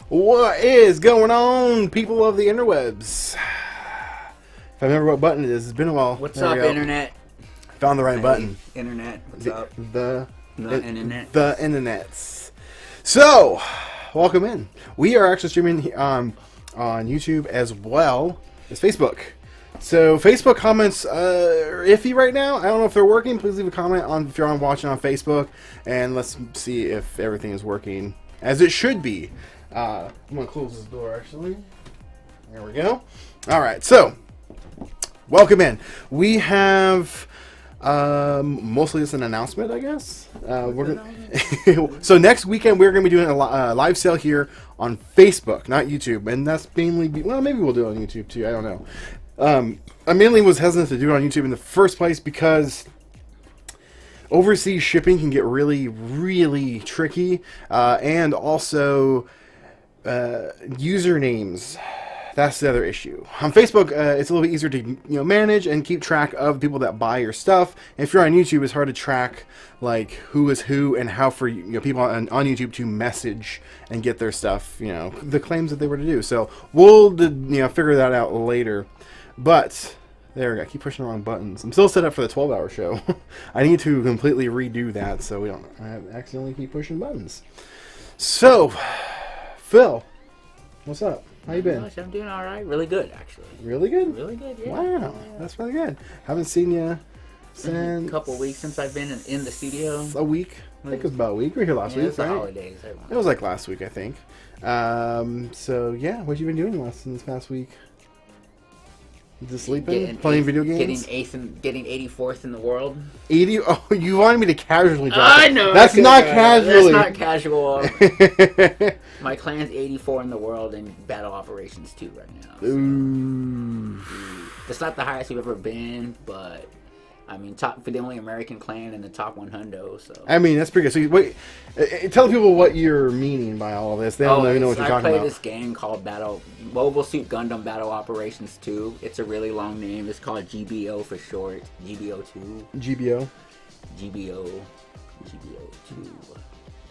What is going on, people of the interwebs? If I remember what button it is, it's been a while. What's There up, we go. Internet? Found the right Hey, button. Internet, what's up? The Internet. The internets. So, welcome in. We are actually streaming on YouTube as well as Facebook. So, Facebook comments are iffy right now. I don't know if they're working. Please leave a comment on if you're watching on Facebook, and let's see if everything is working as it should be. I'm going to close this door, actually. There we go. All right, so, welcome in. We have mostly just an announcement, I guess. So next weekend, we're going to be doing a live sale here on Facebook, not YouTube. And that's mainly, well, maybe we'll do it on YouTube, too. I don't know. I mainly was hesitant to do it on YouTube in the first place because overseas shipping can get really, really tricky. And also usernames. That's the other issue. On Facebook, it's a little bit easier to manage and keep track of people that buy your stuff. And if you're on YouTube, it's hard to track like who is who and how for people on YouTube to message and get their stuff, the claims that they were to do. So we'll figure that out later. But there we go. I keep pushing the wrong buttons. I'm still set up for the 12-hour show. I need to completely redo that so we don't accidentally keep pushing buttons. So, Phil, what's up? How you been? I'm doing all right. Really good, actually. Really good? Really good, yeah. Wow, yeah. That's really good. Haven't seen you since... A couple weeks since I've been in the studio. A week? I think it was about a week. We were here last week, It was right? the holidays. It was like last week, I think. So, yeah, what you been doing this past week? Just sleeping? Playing video games? Getting 84th in the world. 80? Oh, you wanted me to casually drop I it. know. That's not casually. That's not casual. My clan's 84 in the world in battle operations 2 right now. So. Ooh. It's not the highest we've ever been, but I mean, top for the only American clan in the top 100. So I mean, that's pretty good. So, wait, tell people what you're meaning by all this. They don't even know what you're talking about. I play this game called Mobile Suit Gundam Battle Operations 2. It's a really long name. It's called GBO for short. GBO2. GBO. GBO2.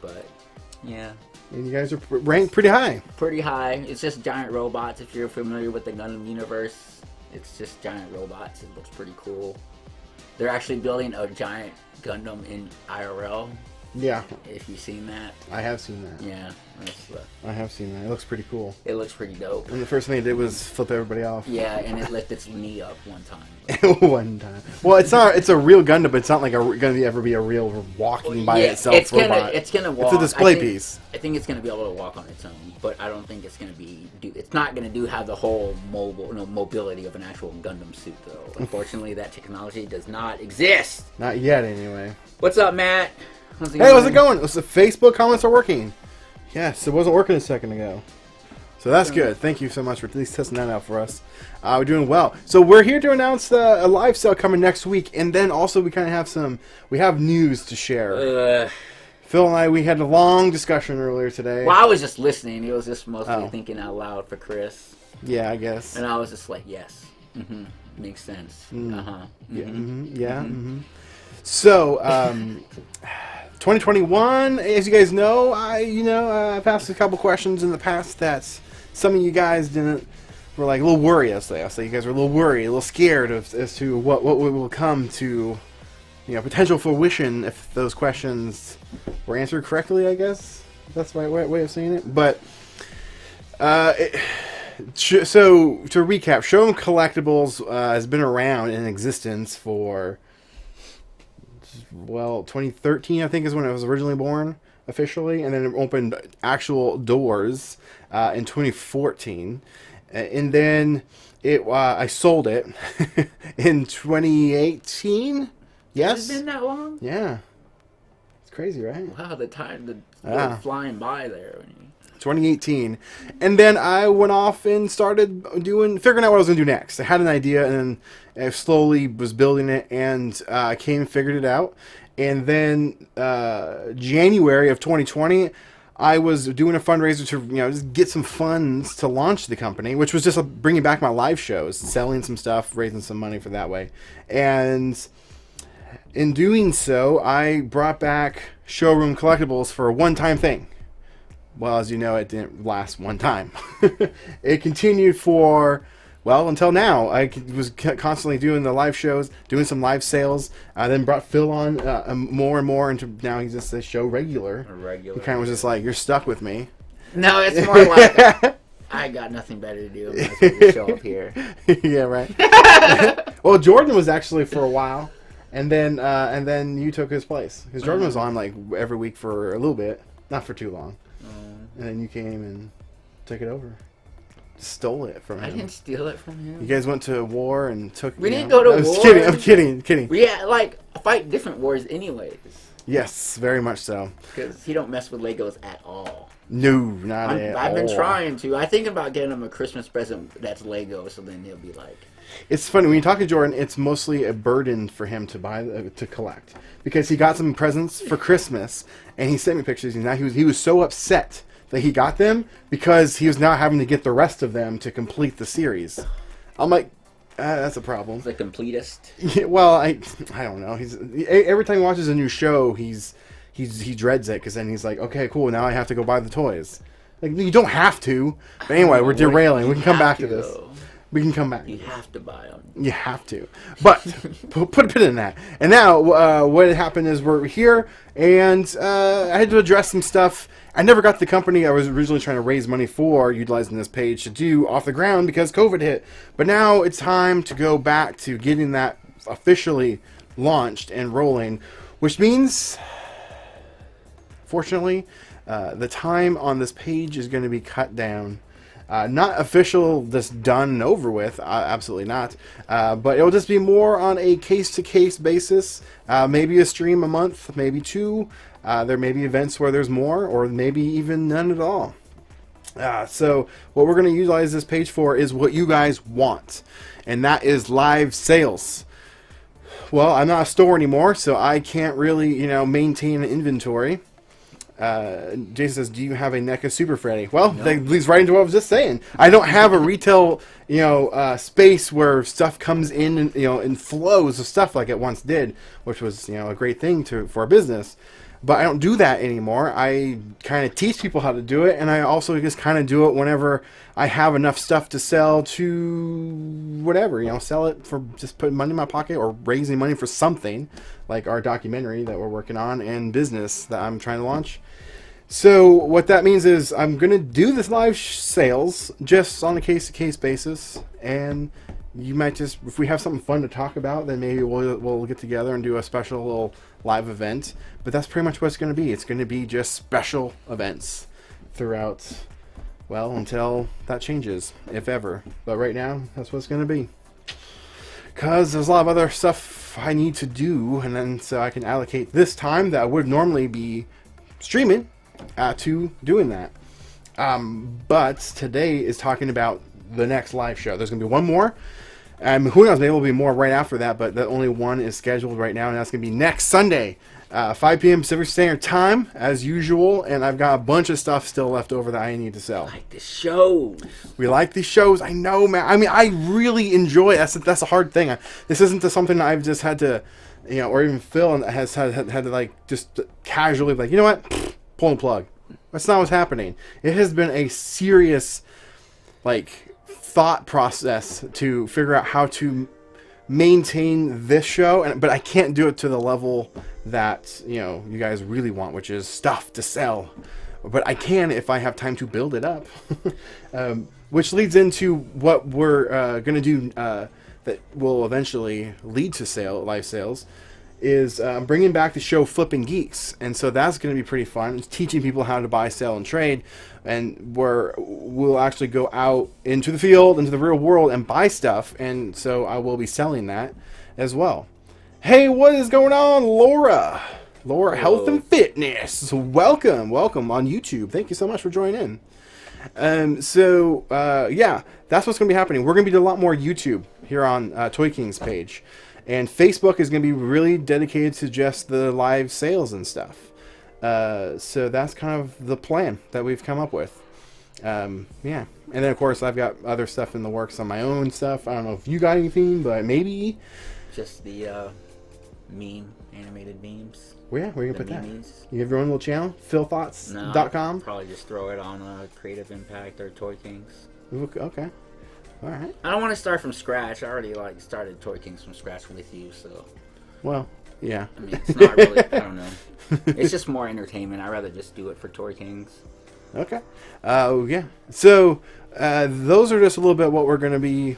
But yeah. And you guys are ranked pretty high. Pretty high. It's just giant robots. If you're familiar with the Gundam universe, it's just giant robots. It looks pretty cool. They're actually building a giant Gundam in IRL. Yeah. If you've seen that. I have seen that. Yeah. I have seen that. It looks pretty cool. It looks pretty dope. And the first thing it did was flip everybody off. Yeah, and it lifted its knee up one time. One time. Well, it's not. It's a real Gundam, but it's not like going to ever be a real walking by itself robot. It's gonna walk. It's a display piece. I think it's gonna be able to walk on its own, but I don't think it's gonna be. It's not gonna have the whole mobility of an actual Gundam suit, though. Unfortunately, that technology does not exist. Not yet, anyway. What's up, Matt? How's it going? The Facebook comments are working. Yes, it wasn't working a second ago. So that's good. Thank you so much for at least testing that out for us. We're doing well. So we're here to announce a live sale coming next week, and then also we kind of have news to share. Phil and I, we had a long discussion earlier today. Well, I was just listening. He was just mostly thinking out loud for Chris. Yeah, I guess. And I was just like, yes, makes sense. Yeah. So, 2021, as you guys know, I've asked a couple questions in the past that some of you guys were like a little worried. I'll say you guys were a little worried, a little scared as to what will come to, potential fruition if those questions were answered correctly. I guess that's the right way of saying it. But so to recap, Showroom Collectibles has been around in existence for 2013, I think, is when it was originally born officially, and then it opened actual doors in 2014, and then I sold it in 2018. Yes, It's been that long. Yeah, it's crazy, right? Wow, the time flying by there. 2018, and then I went off and started figuring out what I was going to do next. I had an idea, and I slowly was building it, and I figured it out. And then January of 2020, I was doing a fundraiser to just get some funds to launch the company, which was just bringing back my live shows, selling some stuff, raising some money for that way. And in doing so, I brought back Showroom Collectibles for a one-time thing. well, as you know, it didn't last one time. It continued for, well, until now. I was constantly doing the live shows, doing some live sales. I then brought Phil on more and more, and now he's just a show regular. He kind of was just like, you're stuck with me. No, it's more like, I got nothing better to do. I might as well show up here. Yeah, right. Well, Jordan was actually for a while, and then you took his place. Because Jordan was on like every week for a little bit, not for too long. And then you came and took it over. Stole it from him. I didn't steal it from him. You guys went to war and took... We didn't go to war. I'm kidding. We like fight different wars anyways. Yes, very much so. Because he don't mess with Legos at all. No, not at all. I've been trying to. I think about getting him a Christmas present that's Lego, so then he'll be like... It's funny, when you talk to Jordan, it's mostly a burden for him to buy, to collect. Because he got some presents for Christmas, and he sent me pictures, and now he was so upset that he got them because he was now having to get the rest of them to complete the series. I'm like, that's a problem. He's a completist. Yeah, well, I don't know. Every time he watches a new show, he dreads it because then he's like, okay, cool, now I have to go buy the toys. Like, you don't have to. But anyway, we're derailing. We can come back to this. We can come back. You have to buy them. You have to. But put a pin in that. And now what happened is we're here, and I had to address some stuff. I never got the company I was originally trying to raise money for, utilizing this page, to do off the ground because COVID hit. But now it's time to go back to getting that officially launched and rolling, which means, fortunately, the time on this page is going to be cut down. Not official, just done and over with, absolutely not. But it'll just be more on a case-to-case basis. Maybe a stream a month, maybe two. There may be events where there's more, or maybe even none at all. So what we're going to utilize this page for is what you guys want, and that is live sales. Well, I'm not a store anymore, so I can't really, maintain an inventory. Jason says, do you have a NECA Super Freddy? Well, no. That leads right into what I was just saying. I don't have a retail, space where stuff comes in and, in flows of stuff like it once did, which was, a great thing for a business. But I don't do that anymore. I kind of teach people how to do it, and I also just kind of do it whenever I have enough stuff to sell to whatever, sell it for just putting money in my pocket or raising money for something, like our documentary that we're working on and business that I'm trying to launch. So what that means is I'm going to do this live sales just on a case-to-case basis, and you might just, if we have something fun to talk about, then maybe we'll get together and do a special little live event. But that's pretty much what it's going to be. It's going to be just special events throughout, well, until that changes, if ever. But right now, that's what it's going to be. Because there's a lot of other stuff I need to do, and then so I can allocate this time that I would normally be streaming to doing that. But today is talking about the next live show. There's going to be one more. Who knows, maybe there'll be more right after that, but the only one is scheduled right now, and that's going to be next Sunday, 5 p.m. Pacific Standard Time, as usual, and I've got a bunch of stuff still left over that I need to sell. I like the shows. We like these shows. I know, man. I mean, I really enjoy it. That's a hard thing. This isn't something that I've just had to, or even Phil has had to, like, just casually, like, you know what? Pull the plug. That's not what's happening. It has been a serious, like, thought process to figure out how to maintain this show, but I can't do it to the level that you guys really want, which is stuff to sell. But I can if I have time to build it up. Which leads into what we're going to do that will eventually lead to live sales, is bringing back the show Flipping Geeks. And so that's going to be pretty fun. It's teaching people how to buy, sell, and trade. And we'll actually go out into the field, into the real world, and buy stuff. And so I will be selling that as well. Hey, what is going on, Laura? Laura, hello. Health and Fitness. Welcome on YouTube. Thank you so much for joining in. Yeah, that's what's going to be happening. We're going to be doing a lot more YouTube here on Toy King's page. And Facebook is going to be really dedicated to just the live sales and stuff. So that's kind of the plan that we've come up with. Yeah. And then, of course, I've got other stuff in the works on my own stuff. I don't know if you got anything, but maybe. Just the animated memes. Well, yeah, where you gonna put memes. that? You have your own little channel, philthoughts.com? No, probably just throw it on Creative Impact or Toy Kings. Okay. All right. I don't want to start from scratch. I already started Toy Kings from scratch with you, so. Well, yeah. I mean, it's not really. I don't know. It's just more entertainment. I'd rather just do it for Toy Kings. Okay. Yeah. So those are just a little bit what we're gonna be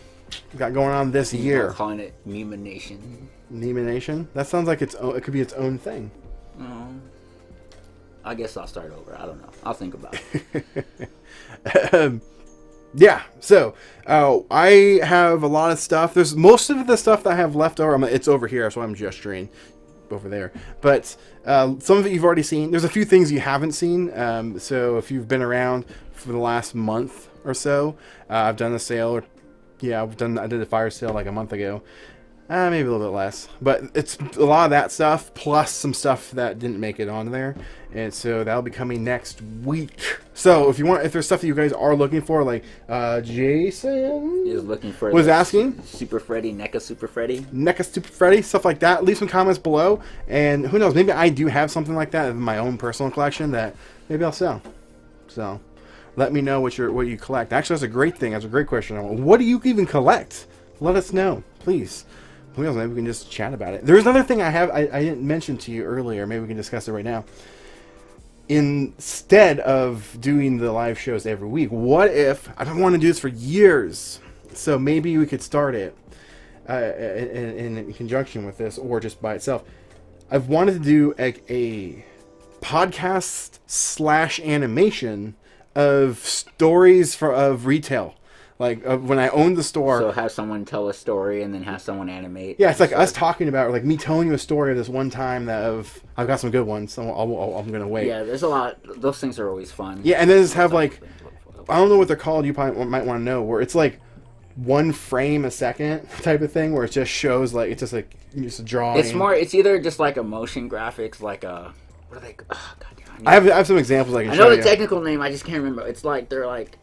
got going on this year. Calling it Meme Nation. Meme Nation. That sounds like it could be its own thing. I guess I'll start over. I don't know. I'll think about it. Yeah. So I have a lot of stuff. There's most of the stuff that I have left over. It's over here. That's why I'm gesturing over there. But some of it you've already seen. There's a few things you haven't seen. So if you've been around for the last month or so, I've done a sale. I did a fire sale like a month ago. Maybe a little bit less, but it's a lot of that stuff plus some stuff that didn't make it on there, and so that'll be coming next week. So if there's stuff that you guys are looking for, like Jason is looking for, was asking, Super Freddy, NECA Super Freddy, stuff like that. Leave some comments below, and who knows, maybe I do have something like that in my own personal collection that maybe I'll sell. So let me know what you collect. Actually, that's a great thing. That's a great question. What do you even collect? Let us know, please. Who knows? Maybe we can just chat about it. There's another thing I didn't mention to you earlier. Maybe we can discuss it right now. Instead of doing the live shows every week, what if I've been wanting to do this for years? So maybe we could start it in conjunction with this, or just by itself. I've wanted to do a podcast / animation of stories of retail. Like when I owned the store. So have someone tell a story and then have someone animate. Yeah, it's like us talking about, like me telling you a story of this one time I've got some good ones, so I'm going to wait. Yeah, there's a lot. Those things are always fun. Yeah, and then just have like, I don't know what they're called, you probably might want to know, where it's like 1 frame a second type of thing, where it just shows like, it's just like, just a drawing. It's either just like a motion graphics, like a, what are they, oh god damn. I have some examples I can show you. I know the technical name, I just can't remember. It's like, they're like,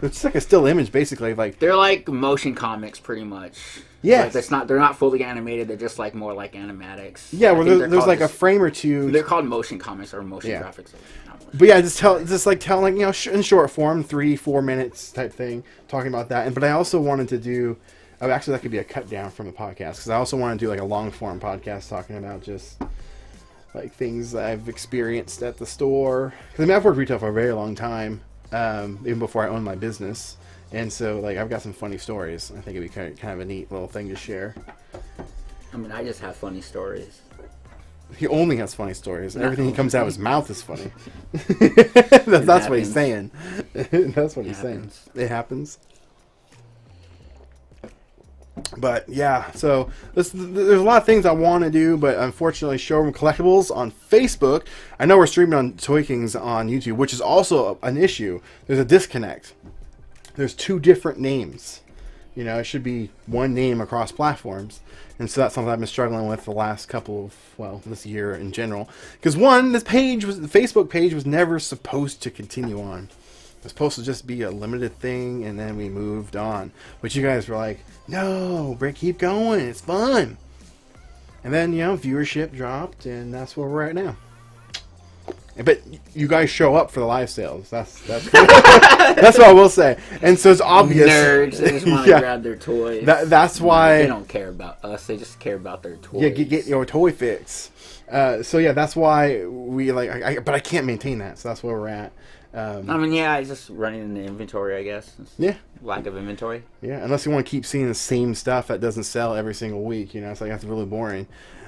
it's like a still image, basically. Like they're like motion comics, pretty much. Yeah, like they're not fully animated. They're just like more like animatics. Yeah, well, there's like a frame or two. They're called motion comics or motion graphics. But yeah, just tell like, in short form, 3-4 minutes type thing, talking about that. But I also wanted to do. Actually, that could be a cut down from the podcast, because I also want to do like a long form podcast talking about just like things that I've experienced at the store. Because I've worked retail for a very long time. Even before I owned my business, and so like I've got some funny stories. I think it'd be kind of a neat little thing to share. I mean, I just have funny stories. He only has funny stories. Everything he comes out of his mouth is funny. That's what he's saying. That's what he's saying. It happens. But yeah, so there's a lot of things I want to do, but unfortunately, Showroom Collectibles on Facebook. I know we're streaming on Toy Kings on YouTube, which is also an issue. There's a disconnect. There's 2 different names. It should be one name across platforms, and so that's something I've been struggling with the last this year in general. Because the Facebook page was never supposed to continue on. It was supposed to just be a limited thing, and then we moved on. But you guys were like, no, Brick, keep going. It's fun. And then, viewership dropped, and that's where we're at now. But you guys show up for the live sales. That's that's what I will say. And so it's obvious. Nerds, they just want to grab their toys. That's why they don't care about us. They just care about their toys. Yeah, get your toy fix. So yeah, that's why we like. But I can't maintain that. So that's where we're at. It's just running in the inventory, I guess. Yeah. Lack of inventory. Yeah, unless you want to keep seeing the same stuff that doesn't sell every single week, it's like that's really boring.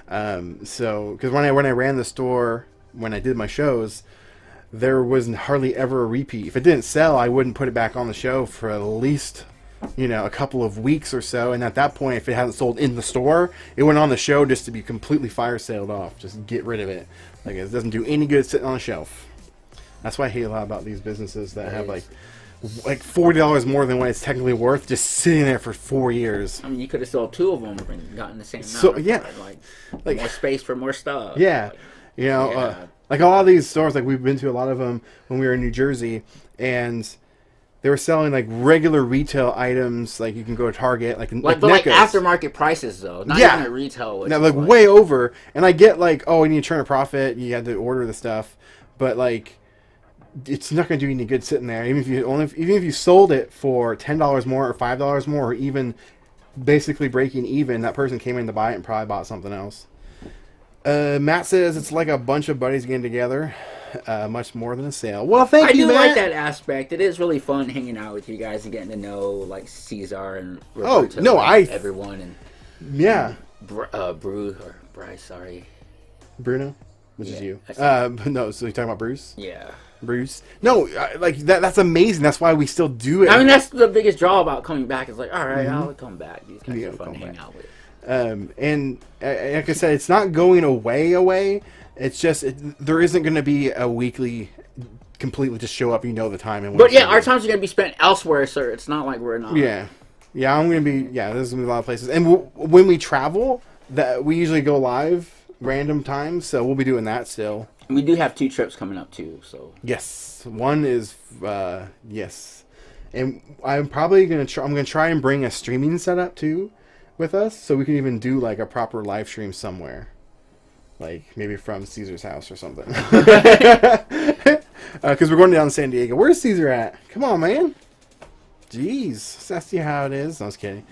So, because when I ran the store, when I did my shows, there wasn't hardly ever a repeat. If it didn't sell, I wouldn't put it back on the show for at least, a couple of weeks or so. And at that point, if it hadn't sold in the store, it went on the show just to be completely fire sailed off. Just get rid of it. Like, it doesn't do any good sitting on a shelf. That's why I hate a lot about these businesses that have like $40 more than what it's technically worth, just sitting there for 4 years. I mean, you could have sold 2 of them and gotten the same amount. So yeah, like more space for more stuff. Yeah, like a lot of these stores, like we've been to a lot of them when we were in New Jersey, and they were selling like regular retail items, like you can go to Target, like but like aftermarket prices though, not even at retail. Now, like way over. And I get like, oh, you need to turn a profit, you had to order the stuff, but like, it's not going to do any good sitting there. Even if you sold it for $10 more or $5 more, or even basically breaking even, that person came in to buy it and probably bought something else. Matt says it's like a bunch of buddies getting together. Much more than a sale. Well, thank you, Matt. I do like that aspect. It is really fun hanging out with you guys and getting to know like Caesar and Roberto everyone and Bryce. Sorry, Bruno, which is you. No, so you're talking about Bruce? Yeah, Bruce. No, like that's amazing. That's why we still do it. I mean, that's the biggest draw about coming back. It's like, all right, I'll come back. These guys are fun to hang out with. And like I said, it's not going away. It's just there isn't going to be a weekly, completely just show up. You know the time and. But yeah, our times are going to be spent elsewhere, sir. It's not like we're not. Yeah, I'm going to be. Yeah, there's going to be a lot of places, and when we travel, that we usually go live random times, so we'll be doing that still. We do have 2 trips coming up too, so. Yes, one is yes, and I'm probably going to. I'm going to try and bring a streaming setup too with us, so we can even do like a proper live stream somewhere. Like, maybe from Caesar's house or something. Because we're going down to San Diego. Where's Caesar at? Come on, man. Jeez. That's how it is. No, I was kidding.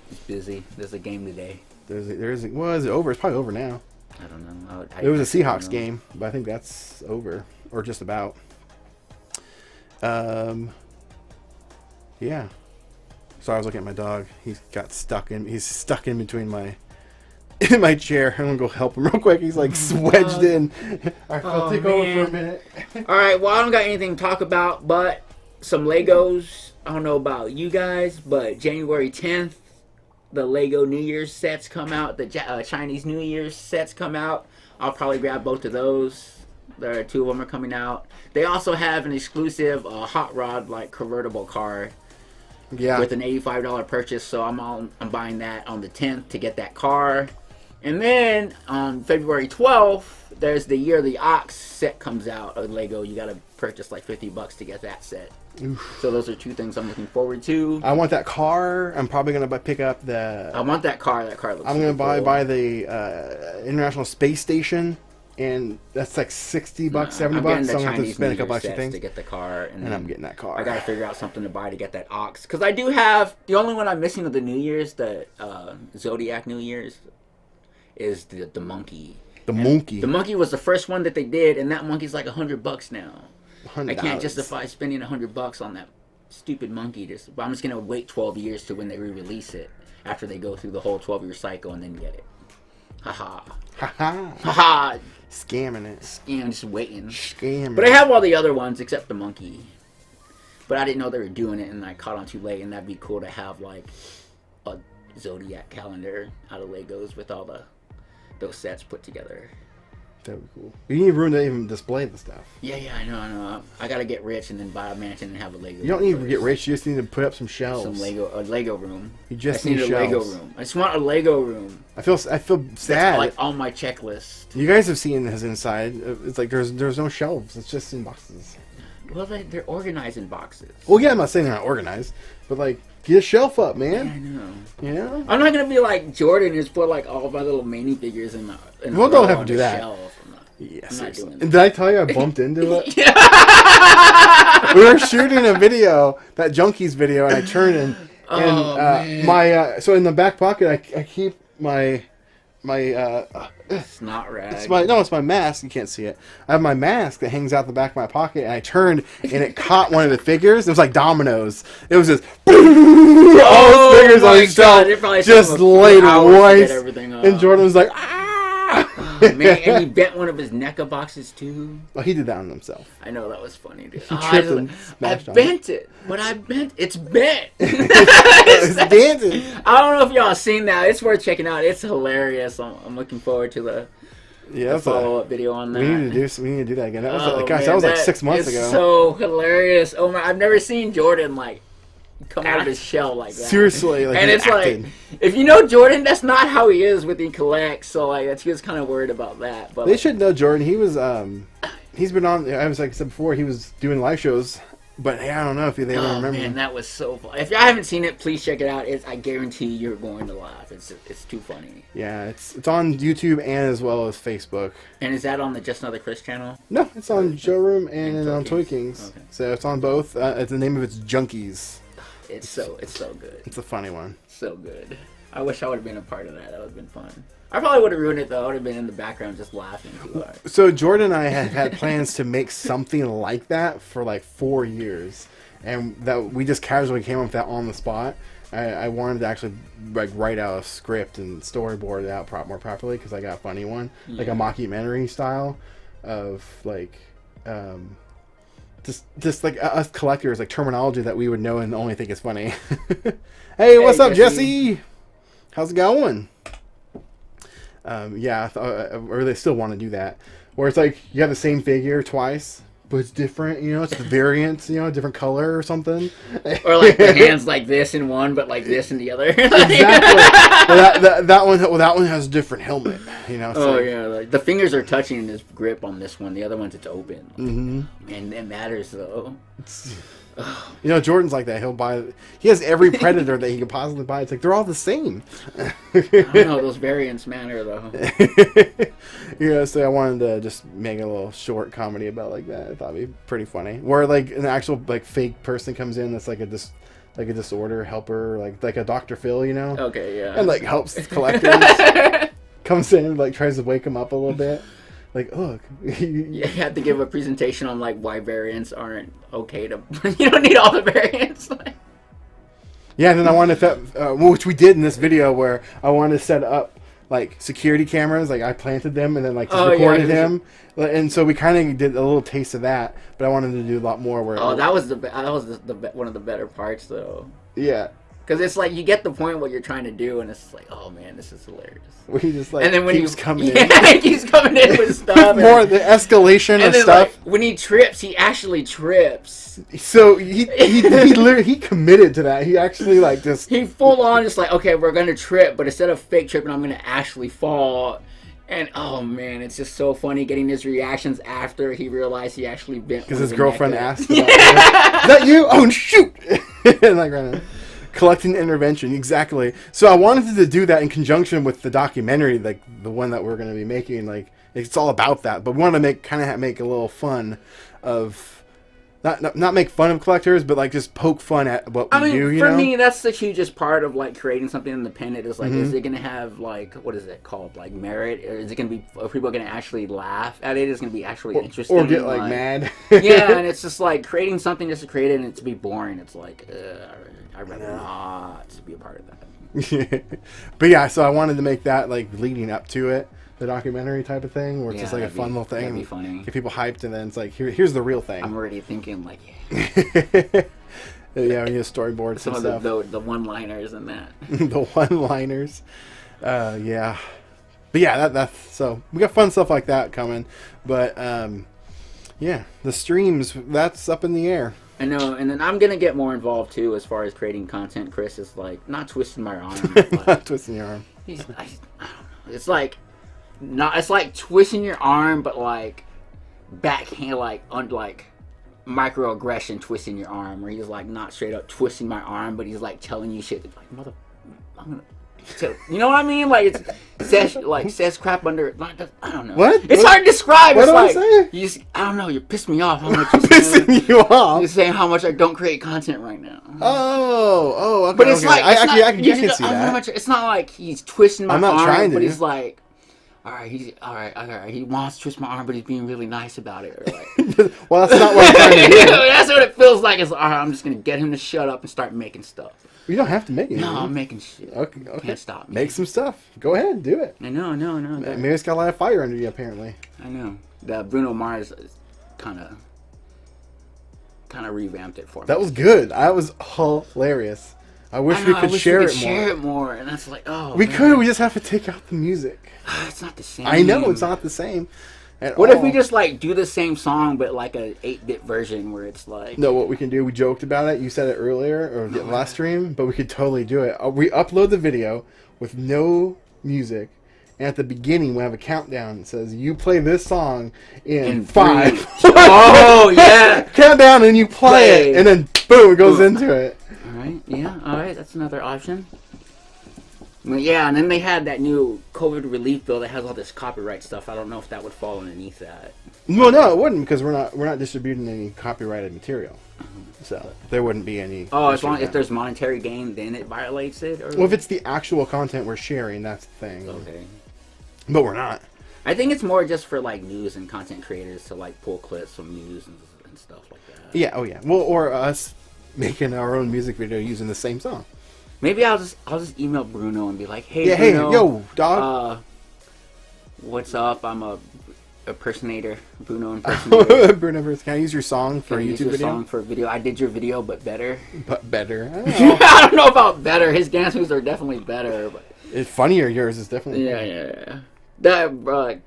He's busy. There's a game today. Is it over? It's probably over now. I don't know. It was a Seahawks game, but I think that's over. Or just about. Yeah. So I was looking at my dog. He's stuck in between my chair. I'm gonna go help him real quick. He's like wedged in. All right, I'll take over for a minute. All right, well, I don't got anything to talk about, but some Legos. I don't know about you guys, but January 10th, the Lego New Year's sets come out. The Chinese New Year's sets come out. I'll probably grab both of those. There are 2 of them are coming out. They also have an exclusive hot rod like convertible car. Yeah. With an $85 purchase, so I'm buying that on the 10th to get that car. And then on February 12th, there's the Year of the Ox set comes out of Lego. You got to purchase like $50 to get that set. Oof. So those are 2 things I'm looking forward to. I want that car. I'm probably gonna pick up the. I want that car. That car looks. I'm gonna buy the International Space Station, and that's like $60, $70. So I'm gonna have to spend a couple extra things to get the car, and I'm getting that car. I gotta figure out something to buy to get that Ox, because I do have the only one I'm missing of the New Year's, the Zodiac New Year's, is the monkey. The monkey. The monkey was the first one that they did, and that monkey's like $100 now. $100. I can't justify spending $100 on that stupid monkey. But I'm just gonna wait 12 years to when they re-release it, after they go through the whole 12-year cycle, and then get it. Haha. Haha. Scamming it. Scam, just waiting. Scamming. But I have all the other ones except the monkey. But I didn't know they were doing it, and I caught on too late. And that'd be cool to have like a Zodiac calendar out of Legos with all those sets put together. That would be cool. You need room to even display the stuff. Yeah, I know. I gotta get rich and then buy a mansion and have a Lego. You don't need to get rich. You just need to put up some shelves. A Lego room. You just need a Lego room. I just want a Lego room. I feel sad. That's like on my checklist. You guys have seen his inside. It's like there's no shelves. It's just in boxes. Well, they're organized in boxes. Well, yeah, I'm not saying they're not organized, but like, get a shelf up, man. Yeah, I know. You know? I'm not gonna be like Jordan and just put like all of my little mini figures in well, don't have to do that. Shelf. Yes. I'm not doing that. Did I tell you I bumped into it? We were shooting a video, that Junkies video, and I turned and my so in the back pocket I keep my snot rag. It's my mask. You can't see it. I have my mask that hangs out the back of my pocket, and I turned and it caught one of the figures. It was like dominoes. It was just all the figures on his shelf just laid white. And Jordan was like, ah. Man, and he bent one of his NECA boxes too. Oh, he did that on himself. I know, that was funny, dude. He tripped and smashed on it. I bent it, but it's bent. It's dancing. I don't know if y'all seen that. It's worth checking out. It's hilarious. I'm looking forward to the follow-up video on that. We need to do that again. That was like 6 months ago. So hilarious. Oh my! I've never seen Jordan like come out of his shell like that. Seriously, like, and it's like, if you know Jordan, that's not how he is when he collects. So like, he was kind of worried about that. But they should know Jordan. He was he's been on. I was like I said before, he was doing live shows But hey, I don't know if they don't remember. Man, that was so fun. If y'all haven't seen it, please check it out. I guarantee you're going to laugh. It's too funny. Yeah, it's on YouTube and as well as Facebook. And is that on the Just Another Chris channel? No, it's on Showroom and on Toy Kings. Kings. Okay. So it's on both. The name of it's Junkies. It's so good. It's a funny one. So good. I wish I would have been a part of that. That would have been fun. I probably would have ruined it though. I would have been in the background just laughing too hard. So Jordan and I had plans to make something like that for like 4 years. And that we just casually came up with that on the spot. I wanted to actually like write out a script and storyboard it out more properly because I got a funny one, like a mockumentary style of like just like us collectors, like terminology that we would know and only think is funny. Hey, what's up, Jesse? How's it going? Yeah, I really still want to do that, where it's like you have the same figure twice. But it's different, you know. It's the variants, you know, different color or something. Or like the hands like this in one, but like this in the other. Exactly. Well, that one has a different helmet, you know. So. Oh yeah, like the fingers are touching in his grip on this one. The other one's it's open, and it matters though. You know, Jordan's like that. He has every Predator that he could possibly buy. It's like they're all the same. I don't know, those variants matter though. Yeah, so I wanted to just make a little short comedy about like that. I thought it'd be pretty funny. Where like an actual like fake person comes in that's like a disorder helper, like a Dr. Phil, you know? Okay, yeah. And like helps collectors. Comes in and like tries to wake him up a little bit. Like, look. You had to give a presentation on like why variants aren't okay to. You don't need all the variants. Yeah, and then I wanted to, which we did in this video, where I wanted to set up like security cameras. Like I planted them and then like just recorded him, and so we kind of did a little taste of that. But I wanted to do a lot more. Where that was one of the better parts though. Yeah. Because it's like you get the point what you're trying to do, and it's like, oh man, this is hilarious. Where he just like and then when keeps coming in. He keeps coming in with stuff. More the escalation of stuff. Like, when he trips, he actually trips. So he literally he committed to that. He actually like just he full on just like, okay, we're gonna trip, but instead of fake tripping, I'm gonna actually fall. And oh man, it's just so funny getting his reactions after he realized he actually bent. Because his girlfriend asked, about, "Is that you? Oh shoot!" And like right now. Collecting intervention, exactly. So I wanted to do that in conjunction with the documentary, like the one that we're going to be making. Like it's all about that, but we want to make a little fun of not make fun of collectors, but like just poke fun at what we do. You know? For me, that's the hugest part of like creating something independent. Is like, is it going to have like what is it called, like merit, or is it going to be? Are people going to actually laugh at it? Is it going to be actually interesting, or get like mad? Yeah, and it's just like creating something just to create it and it to be boring. It's like. I'd rather not to be a part of that. But yeah, so I wanted to make that like leading up to it, the documentary type of thing, where it's just like a fun little thing. That'd be funny. Get people hyped, and then it's like here's the real thing. I'm already thinking like, yeah, we need a storyboard. Some and of stuff. the one-liners and that. The one-liners, yeah. But yeah, that's so we got fun stuff like that coming. But yeah, the streams that's up in the air. I know, and then I'm gonna get more involved too as far as creating content. Chris is like not twisting my arm, not twisting your arm. I don't know. It's like it's like twisting your arm, but like backhand, like microaggression, twisting your arm, where he's like not straight up twisting my arm, but he's like telling you shit. Like I'm gonna. You know what I mean? Like says crap under. I don't know. What? It's hard to describe. What it's do like, I say? I don't know. You're pissing me off. How much pissing you off? You're saying how much I don't create content right now. Oh, okay. But it's like I can see that. It's not like he's twisting my arm, trying to. But he's like, all right. He wants to twist my arm, but he's being really nice about it. Or like, well, that's not what I'm trying to do. That's what it feels like. It's all right. I'm just gonna get him to shut up and start making stuff. You don't have to make it. No, I'm making shit. Okay. Can't stop me. Make some stuff. Go ahead, do it. I know. Maybe it's got a lot of fire under you, apparently. I know. The Bruno Mars kind of revamped it for me. That was good. That was hilarious. I wish we could share it more. And that's like, oh. We could. We just have to take out the music. It's not the same. I know it's not the same. What if we just like do the same song but like a 8-bit version where it's like no, what we can do, we joked about it, you said it earlier or the last stream, but we could totally do it. We upload the video with no music and at the beginning we have a countdown that says, you play this song in 5. 3. Oh, yeah. Countdown, and you play it, and then boom, it goes into it. Alright, yeah, alright, that's another option. Well, yeah, and then they had that new COVID relief bill that has all this copyright stuff. I don't know if that would fall underneath that. Well, no, it wouldn't, because we're not distributing any copyrighted material, so there wouldn't be any. Oh, as long if there's monetary gain, then it violates it. Or well, if it's the actual content we're sharing, that's the thing. Okay. But we're not. I think it's more just for like news and content creators to like pull clips from news and stuff like that. Yeah. Oh, yeah. Well, or us making our own music video using the same song. Maybe I'll just email Bruno and be like, hey, yeah, Bruno, hey, yo, dog. What's up? I'm a impersonator, Bruno impersonator. Bruno, can I use your song for a YouTube video? Song for a video. I did your video, but better. But better. I don't know about better. His dance moves are definitely better. But it's funnier. Yours is definitely. Yeah. That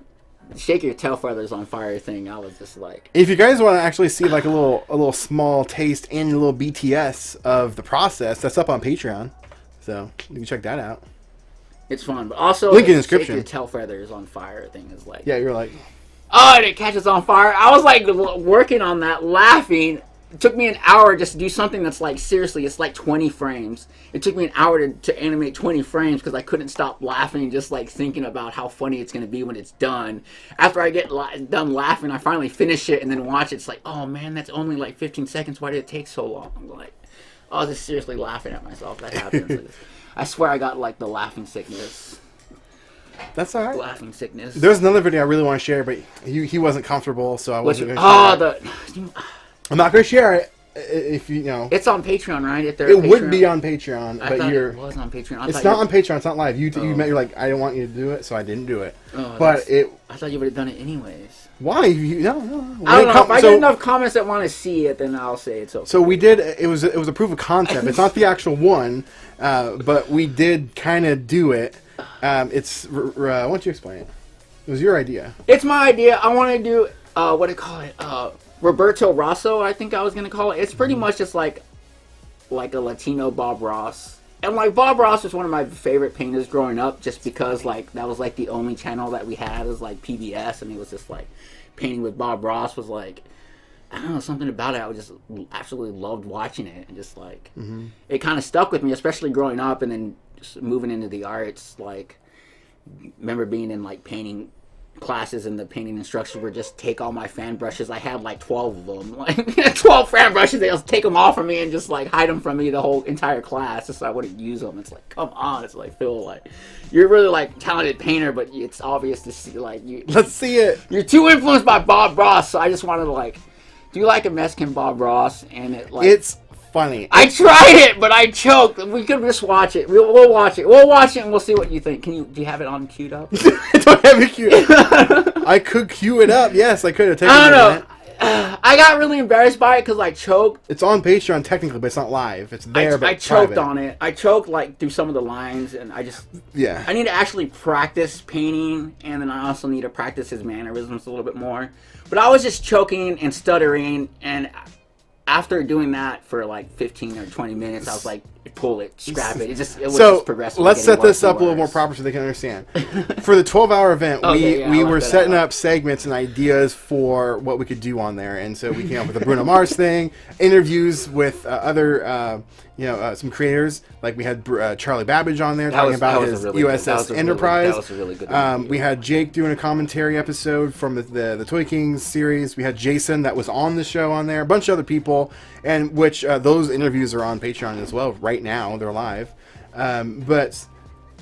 shake your tail feathers on fire thing. I was just like. If you guys want to actually see like a little small taste and a little BTS of the process, that's up on Patreon. So you can check that out. It's fun, but also link in the description. Shake your tail feathers on fire thing is like. Yeah, you're like. Oh, and it catches on fire. I was like working on that, laughing. It took me an hour just to do something that's like, seriously, it's like 20 frames. It took me an hour to animate 20 frames because I couldn't stop laughing, just like thinking about how funny it's going to be when it's done. After I get done laughing, I finally finish it and then watch it. It's like, oh man, that's only like 15 seconds. Why did it take so long? I'm like, I was just seriously laughing at myself. That happens. I swear I got like the laughing sickness. That's all right. Laughing sickness. There's another video I really want to share, but he wasn't comfortable, so I wasn't going to share it. I'm not going to share it if you know. It's on Patreon, right? If it would be on Patreon, but it was on Patreon. It's not on Patreon. It's not live. You met. You're like, I didn't want you to do it, so I didn't do it. But I thought you would have done it anyways. Why? No. I don't know. If I get enough comments that want to see it, then I'll say it's okay. So we did. It was a proof of concept. It's not the actual one, but we did kind of do it. Why don't you explain it? It was your idea. It's my idea. I want to do what do you call it? Roberto Rosso, I think I was gonna call it. It's pretty much just like a Latino Bob Ross. And like Bob Ross was one of my favorite painters growing up, just because like that was like the only channel that we had was like PBS, and it was just like painting with Bob Ross was like, I don't know, something about it. I just absolutely loved watching it, and just like it kind of stuck with me, especially growing up and then just moving into the arts. Like, remember being in like painting classes, and the painting instructors would just take all my fan brushes. I had like 12 of them, like 12 fan brushes. They'll take them off from me and just like hide them from me the whole entire class, just so I wouldn't use them. It's like, come on, it's like, Phil, like you're really like talented painter, but it's obvious to see like you. Let's see it. You're too influenced by Bob Ross, so I just wanted to like do like a Mexican Bob Ross, and it like it's funny. I tried it, but I choked. We could just watch it. We'll watch it. We'll watch it, and we'll see what you think. Do you have it on queued up? I don't have it queued up. I could queue it up. Yes, I could have taken it. I don't know. I got really embarrassed by it because I choked. It's on Patreon technically, but it's not live. It's there, but I choked private. on it. I choked like through some of the lines, and I just I need to actually practice painting, and then I also need to practice his mannerisms a little bit more. But I was just choking and stuttering, and after doing that for like 15 or 20 minutes, I was like, pull it, scrap it. It was just progressively. Let's set this up a little more proper so they can understand. For the 12-hour event, we were setting up segments and ideas for what we could do on there, and so we came up with the Bruno Mars thing, interviews with other, some creators. Like we had Charlie Babbage on there talking about his USS Enterprise. That was a really good one. We had Jake doing a commentary episode from the Toy Kings series. We had Jason that was on the show on there. A bunch of other people, and which those interviews are on Patreon as well right now. They're live. But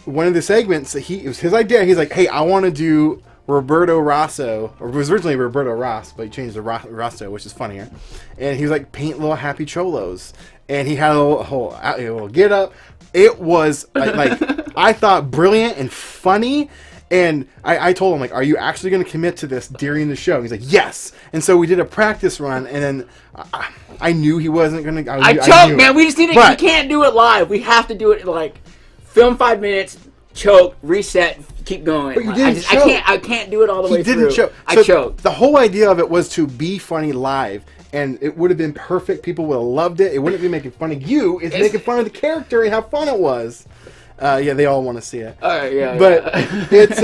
one of the segments, it was his idea. He's like, hey, I want to do Roberto Rosso, or it was originally Roberto Ross, but he changed to Rosso, which is funnier. And he was like, paint little happy cholos. And he had a little get up. It was like I thought brilliant and funny. And I told him, like, are you actually going to commit to this during the show? He's like, yes. And so we did a practice run, and then I knew he wasn't going to. I choked, man. We just need to. We can't do it live. We have to do it like film 5 minutes, choke, reset, keep going. But you didn't choke. I can't do it all the way through. He didn't choke. I choked. The whole idea of it was to be funny live. And it would have been perfect. People would have loved it. It wouldn't be making fun of you. It's making fun of the character and how fun it was. Yeah, they all want to see it. All right, yeah. But it's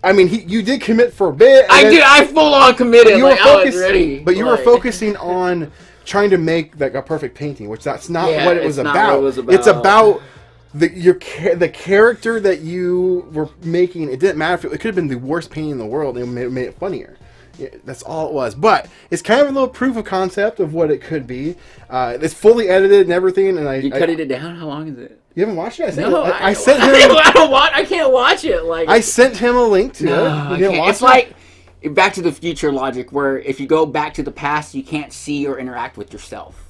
I mean, you did commit for a bit. I full on committed. You were I was ready. But you were focusing on trying to make like a perfect painting, which that's not what it was not about. what it was about. It's about the character that you were making. It didn't matter if it could have been the worst painting in the world. It made it funnier. Yeah, that's all it was. But it's kind of a little proof of concept of what it could be. It's fully edited and everything. And you cut it down. How long is it? You haven't watched it? I sent him. I can't watch it. Like I sent him a link to it. You didn't watch it's like Back to the Future logic, where if you go back to the past, you can't see or interact with yourself.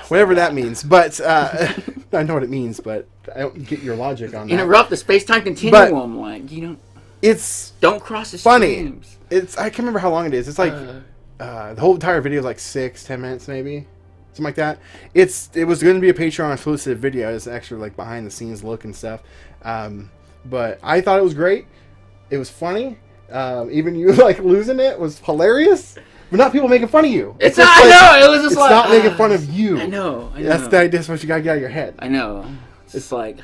Whatever that means, but I know what it means, but I don't get your logic on that. Interrupt the space-time continuum, It's don't cross the funny. streams. I can't remember how long it is. It's like the whole entire video is like 6-10 minutes, maybe something like that. It was going to be a Patreon exclusive video. It's actually like behind the scenes look and stuff. But I thought it was great. It was funny. Even you like losing it was hilarious. But not people making fun of you. It's not. I know. It was just it's not making fun of you. I know. That's what you gotta get out of your head. I know. It's like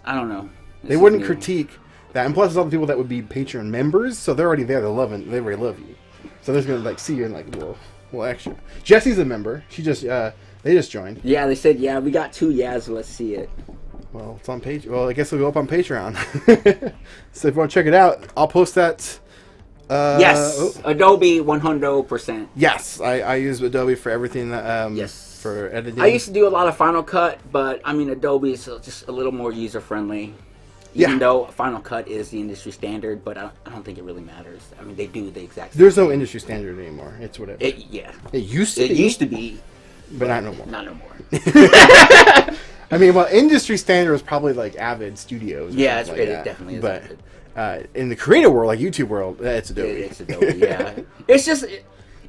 I don't know. They wouldn't critique that, and plus there's other people that would be Patreon members, so they're already there. They already love you. So they're gonna like see you and like well extra. Jesse's a member. She just they just joined. Yeah, they said we got 2 yeahs. Let's see it. Well, it's on Patreon. Well, I guess it'll go up on Patreon. So if you want to check it out, I'll post that. Yes, Adobe 100%. Yes, I use Adobe for everything. Yes, for editing. I used to do a lot of Final Cut, but I mean Adobe is just a little more user friendly. Even though Final Cut is the industry standard, but I don't think it really matters. I mean, they do the exact same There's thing. no industry standard anymore. It's whatever. It used to be. It used to be. But not no more. Not no more. I mean, well, industry standard is probably like Avid Studios. Yeah, it definitely is. But in the creative world, like YouTube world, it's Adobe. It's Adobe, yeah. It's just,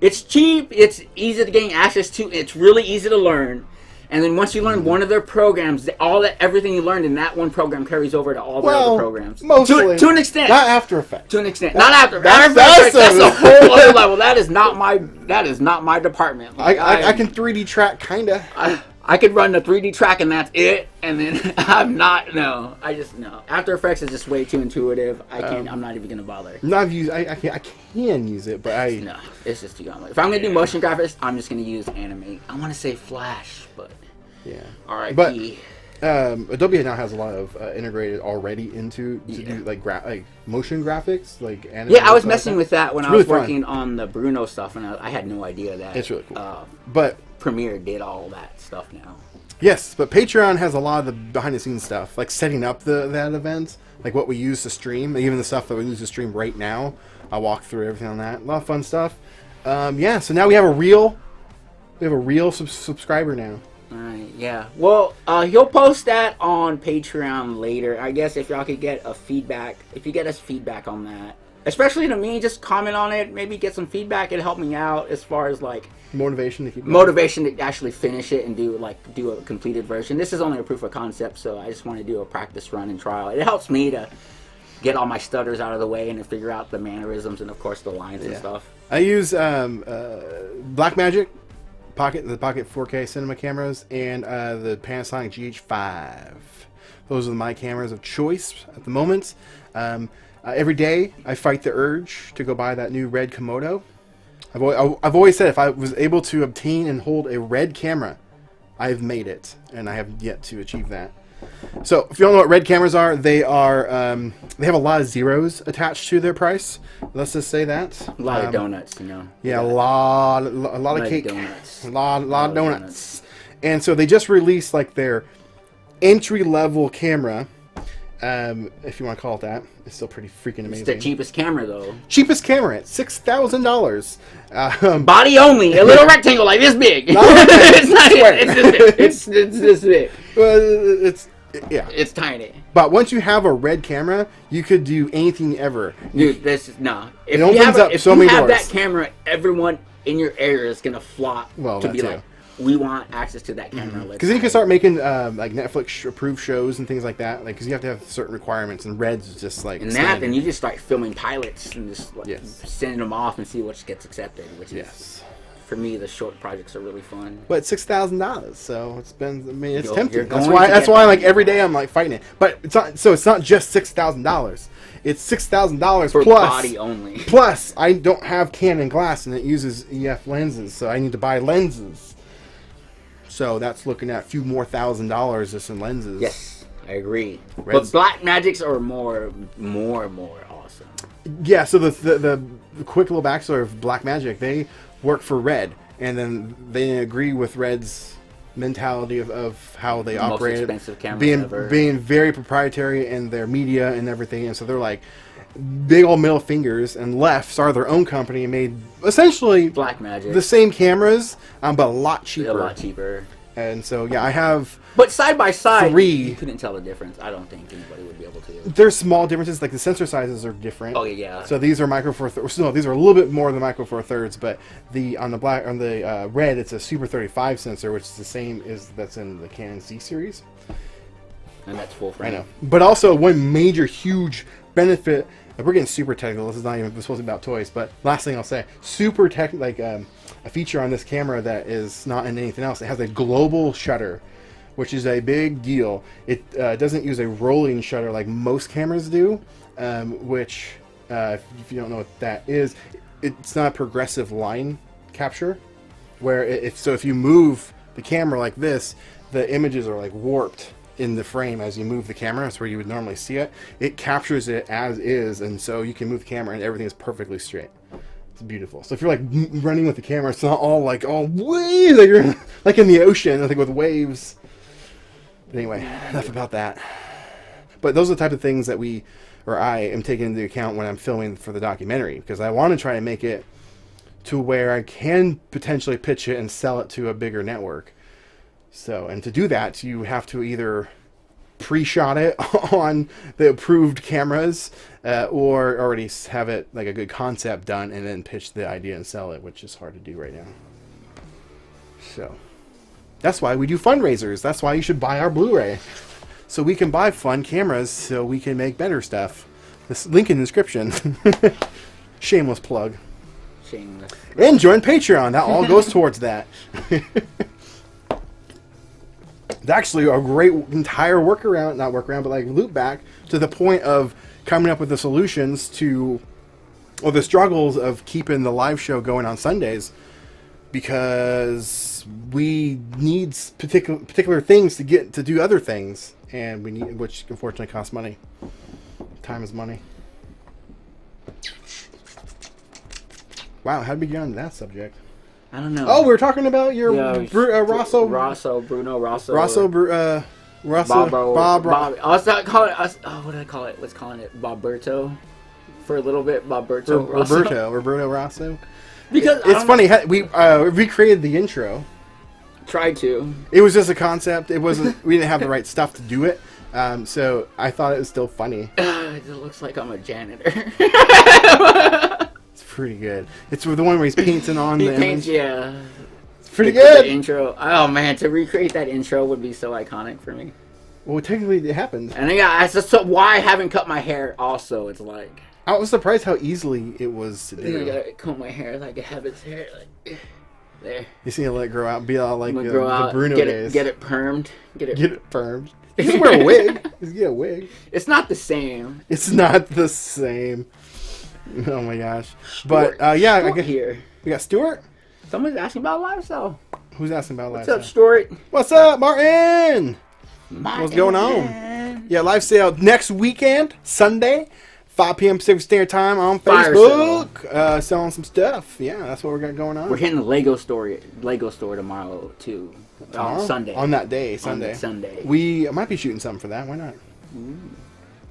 it's cheap, it's easy to gain access to, it's really easy to learn. And then once you learn one of their programs, everything you learned in that one program carries over to all the other programs. Mostly. To an extent. Not After Effects. To an extent. Not After Effects. That's a whole other level. That is not my department. Like, I can 3D track, kinda. I could run the 3D track and that's it, and then no. After Effects is just way too intuitive. I'm not even gonna bother. I can use it, but no, it's just too complicated. If I'm gonna do motion graphics, I'm just gonna use Animate. I want to say Flash, but yeah. R.I.P. But Adobe now has a lot of integrated already into do like motion graphics, like animation. Yeah, I was messing with that when I was working on the Bruno stuff, and I had no idea that it's really cool. But Premiere did all that stuff now. Yes, but Patreon has a lot of the behind-the-scenes stuff, like setting up that event, like what we use to stream, even the stuff that we use to stream right now. I'll walk through everything on that. A lot of fun stuff. Yeah, so now we have a real subscriber now. All right, yeah. Well, he'll post that on Patreon later. I guess if y'all could get if you get us feedback on that, especially to me, just comment on it, maybe get some feedback. It'll help me out as far as like motivation to keep going. Motivation to actually finish it and do a completed version. This is only a proof of concept, so I just want to do a practice run and trial. It helps me to get all my stutters out of the way and to figure out the mannerisms and of course the lines and stuff. I use Blackmagic the Pocket 4K cinema cameras and the Panasonic GH5. Those are my cameras of choice at the moment. Every day I fight the urge to go buy that new red Komodo. I've always said if I was able to obtain and hold a red camera, I've made it, and I have yet to achieve that. So if you don't know what red cameras are, they have a lot of zeros attached to their price. Let's just say that. A lot of donuts, you know. Yeah, a lot of cake, donuts. a lot of donuts. And so they just released like their entry level camera. If you want to call it that, it's still pretty freaking amazing. It's the cheapest camera, though. Cheapest camera at $6,000. Body only, a little rectangle like this big. It's not square. It's this big. It's this big. Well, it's tiny. But once you have a red camera, you could do anything ever. Dude, this is no. It opens up so many doors. If you have that camera, everyone in your area is gonna flock to be like, we want access to that camera. Because then you can start making like Netflix approved shows and things like that. Like, because you have to have certain requirements, and Red's is just like. And then you just start filming pilots and just sending them off and see what gets accepted. Which is For me, the short projects are really fun. But it's $6,000, so it's been. I mean, it's You're tempting. going That's to why get like that. every day I'm like fighting it. But it's not. So it's not just $6,000. It's $6,000 For plus body only. Plus, I don't have Canon glass and it uses EF lenses, so I need to buy lenses. So that's looking at a few more $1,000 just in lenses. Yes, I agree. Reds- But Black Magics are more awesome. Yeah. So the quick little backstory of Black Magic, they work for Red, and then they agree with Red's mentality of how they Most operate, expensive camera ever. being very proprietary in their media and everything, and so they're like big old middle fingers and left, started their own company and made essentially Black Magic. the same cameras, but a lot cheaper. A lot cheaper. And so yeah, I have. But side by side, 3. you couldn't tell the difference. I don't think anybody would be able to. There's small differences, like the sensor sizes are different. Oh yeah. So these are micro four thirds. No, these are a little bit more than micro four thirds, but on the Red, it's a Super 35 sensor, which is the same as that's in the Canon Z series. And that's full I frame. know. But also one major huge benefit. We're getting super technical. This is not even supposed to be about toys, but last thing I'll say, super tech, like a feature on this camera that is not in anything else. It has a global shutter, which is a big deal. It doesn't use a rolling shutter like most cameras do, which, if you don't know what that is, it's not a progressive line capture, where if you move the camera like this, the images are like warped in the frame as you move the camera. That's where you would normally see it. It captures it as is, and so you can move the camera and everything is perfectly straight. It's beautiful. So if you're like running with the camera, it's not all like all waves, like you're like in the ocean, I think with waves. But anyway, enough about that. But those are the type of things that I am taking into account when I'm filming for the documentary, because I want to try to make it to where I can potentially pitch it and sell it to a bigger network. So, and to do that, you have to either pre-shot it on the approved cameras, or already have it like a good concept done and then pitch the idea and sell it, which is hard to do right now. So, that's why we do fundraisers. That's why you should buy our Blu-ray, so we can buy fun cameras so we can make better stuff. This link in the description. Shameless plug. Shameless. And join Patreon. That all goes towards that. It's actually a great entire workaround, not workaround, but like loop back to the point of coming up with the solutions to, or the struggles of keeping the live show going on Sundays, because we need particular things to get to do other things, and we need, which unfortunately costs money. Time is money. Wow, how did we get onto that subject? I don't know. Oh, we were talking about your Bruno Rosso. Bob. I was not calling it. What did I call it? Let's calling it Boberto for a little bit. Roberto Rosso. Because it's funny. We recreated the intro. Tried to. It was just a concept. It wasn't. We didn't have the right stuff to do it. So I thought it was still funny. It looks like I'm a janitor. It's pretty good. It's the one where he's painting on the image. Yeah. It's pretty good. The intro. Oh man, to recreate that intro would be so iconic for me. Well, technically it happened. And that's just why I haven't cut my hair. Also, it's like I was surprised how easily it was to do. I gotta comb my hair like I have its hair like there. You see it let it grow out, be all like the Bruno days. Get it permed. Get it permed. You just wear a wig. Just get a wig. It's not the same. It's not the same. Oh my gosh. Stuart, But yeah, I guess here. We got Stuart. Someone's asking about lifestyle. Who's asking about What's lifestyle? up, Stuart? What's up, Martin? What's going on? Yeah, live sale next weekend, Sunday, 5 p.m. Pacific Standard Time on Facebook. Selling some stuff. Yeah, that's what we got going on. We're hitting the Lego store tomorrow too. On Sunday. On that day, Sunday. We might be shooting something for that. Why not?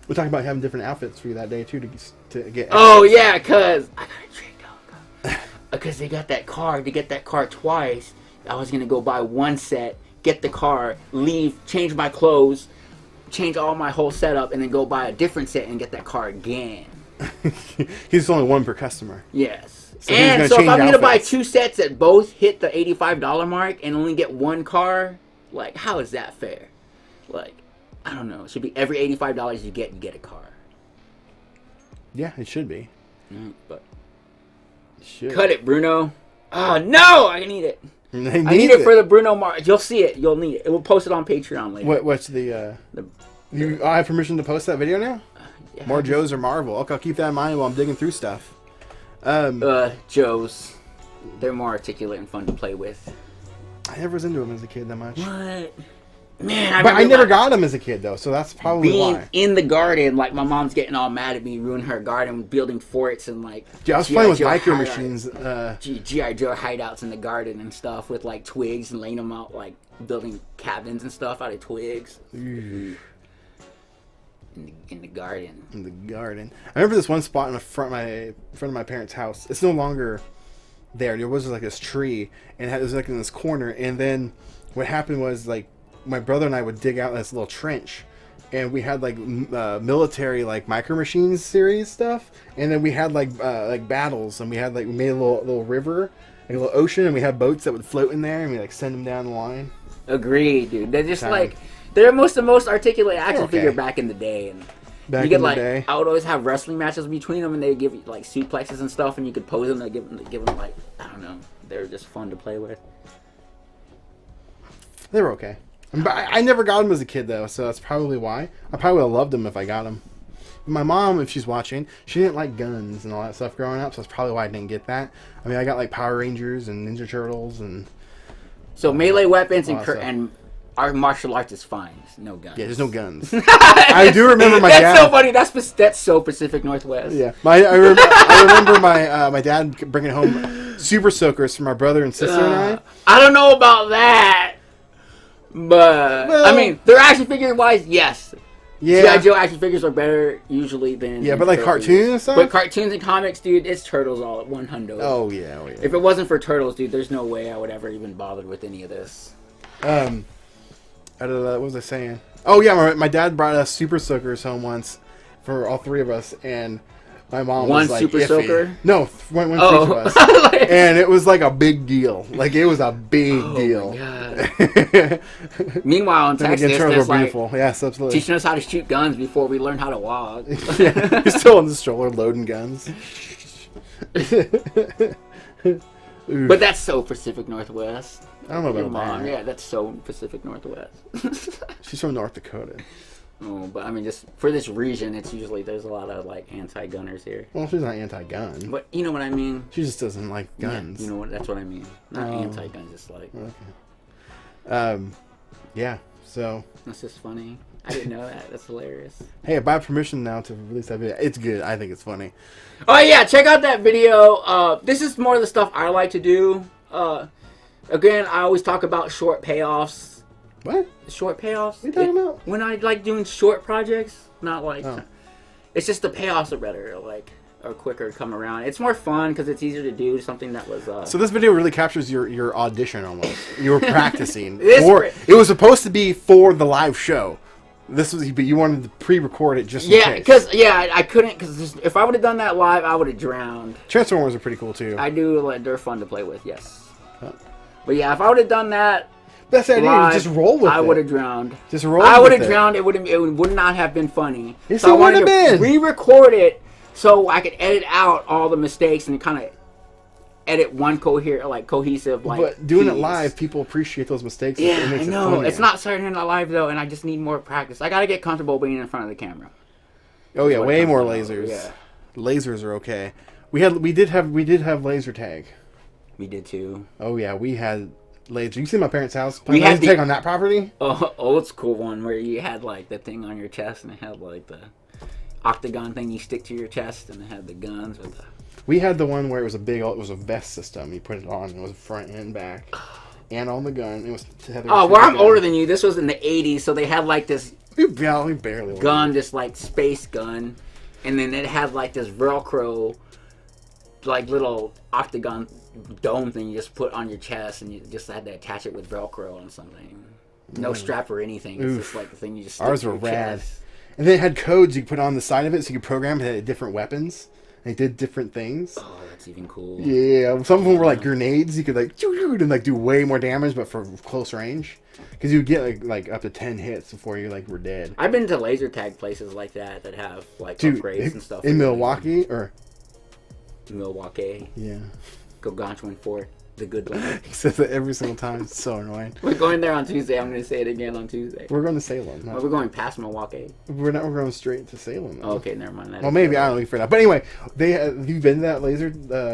We're talking about having different outfits for you that day too to get. Oh yeah, cause I got a trick dog. Because they got that car. To get that car twice, I was gonna go buy one set, get the car, leave, change my clothes, change all my whole setup, and then go buy a different set and get that car again. He's only one per customer. Yes. So and so if I'm gonna buy two sets that both hit the $85 mark and only get one car, like how is that fair? Like, I don't know. It should be every $85 you get a car. Yeah, it should be. But it should. Cut it, Bruno. Oh no! I need it. I need it for the Bruno Mars. You'll see it. You'll need it. We'll post it on Patreon later. What's the? I have permission to post that video now. Yeah, more Joes or Marvel? Okay, I'll keep that in mind while I'm digging through stuff. Joes. They're more articulate and fun to play with. I never was into them as a kid that much. What? Man, I never got them as a kid though, so that's probably being why. In the garden, like my mom's getting all mad at me, ruining her garden, building forts and like. Yeah, I was playing with micro machines. GI Joe hideouts in the garden and stuff with like twigs and laying them out, like building cabins and stuff out of twigs. In the garden. In the garden. I remember this one spot in the front of my parents' house. It's no longer there. There was like this tree, and it was like in this corner. And then what happened was like my brother and I would dig out this little trench, and we had like military like micro machines series stuff, and then we had like battles, and we had like we made a little river, like a little ocean, and we had boats that would float in there, and we like send them down the line. Agreed, dude. They're just like. They're the most articulate action figure back in the day, and you get like I would always have wrestling matches between them, and they give you like suplexes and stuff, and you could pose them. They give them like I don't know. They're just fun to play with. They were okay, but I never got them as a kid though, so that's probably why. I probably would have loved them if I got them. My mom, if she's watching, she didn't like guns and all that stuff growing up, so that's probably why I didn't get that. I mean, I got like Power Rangers and Ninja Turtles and so melee weapons and our martial arts is fine. No guns. Yeah, there's no guns. I do remember my dad. That's so funny. That's so Pacific Northwest. Yeah, I remember my dad bringing home super soakers for my brother and sister and I. I don't know about that, but well, I mean, they're action figure wise, yes. Yeah, G.I. Joe action figures are better usually than but like cartoons and stuff. But cartoons and comics, dude, it's Turtles all at 100. Oh yeah. If it wasn't for Turtles, dude, there's no way I would ever even bother with any of this. What was I saying? Oh yeah, my dad brought us super soakers home once for all three of us, and my mom was like, super iffy. Soaker? No, one for each of us, and it was like a big deal. Like it was a big deal. My God. Meanwhile, in Texas, there's like beautiful. Yes, absolutely. Teaching us how to shoot guns before we learn how to walk. Yeah, he's still in the stroller loading guns. But that's so Pacific Northwest. I don't know about mom. Yeah, that's so Pacific Northwest. She's from North Dakota. Oh, but I mean, just for this region, it's usually there's a lot of like anti-gunners here. Well, she's not anti-gun. But you know what I mean. She just doesn't like guns. Yeah, you know what? That's what I mean. Not anti-guns, just like. Okay. Yeah. So. That's just funny. I didn't know that. That's hilarious. Hey, I buy permission now to release that video. It's good. I think it's funny. Oh yeah, check out that video. This is more of the stuff I like to do. Again, I always talk about short payoffs. What? Short payoffs? What are you talking about? When I like doing short projects, not like... It's just the payoffs are better, like, or quicker to come around. It's more fun because it's easier to do something that was... So this video really captures your audition almost. You were practicing. It was supposed to be for the live show. This was, but you wanted to pre-record it just in case. Because I couldn't, because if I would have done that live, I would have drowned. Transformers are pretty cool too. I do, like, they're fun to play with, yes. But yeah, if I would have done that, that's the idea. Just roll with it. I would have drowned. Just roll. I would have drowned. It would not have been funny. Yes, so it would have been. Re-record it so I could edit out all the mistakes and kind of edit one cohesive like. But doing it live, people appreciate those mistakes. Yeah, I know. It's not Saturday Night Live though, and I just need more practice. I gotta get comfortable being in front of the camera. Oh yeah, way more lasers. Yeah, lasers are okay. We did have laser tag. We did too. Oh yeah, we had laser. You see my parents' house? We had laser tag on that property. Oh, old school one where you had like the thing on your chest and it had like the octagon thing you stick to your chest and it had the guns with the. We had the one where it was a vest system. You put it on and it was front and back, and on the gun it was. Well, I'm older than you. This was in the '80s, so they had like this. We barely gun, this like space gun, and then it had like this Velcro, like little octagon dome thing you just put on your chest, and you just had to attach it with Velcro on something. No strap or anything. It's just like the thing you just stick Ours to were your rad. chest. And then it had codes you could put on the side of it so you could program it. It had different weapons. They did different things. Oh, that's even cool. Yeah, some of them were like grenades. You could like and like do way more damage, but for close range. Because you get like up to 10 hits before you like were dead. I've been to laser tag places like that have like upgrades and stuff. In Milwaukee or Milwaukee. Yeah. Gargantuan Fort. The good life. He says that every single time. It's so annoying. We're going there on Tuesday. I'm going to say it again on Tuesday. We're going to Salem. We're going past Milwaukee. We're not. We're going straight to Salem. Oh, okay, never mind. Well, maybe I don't know for now. But anyway, have you been to that laser?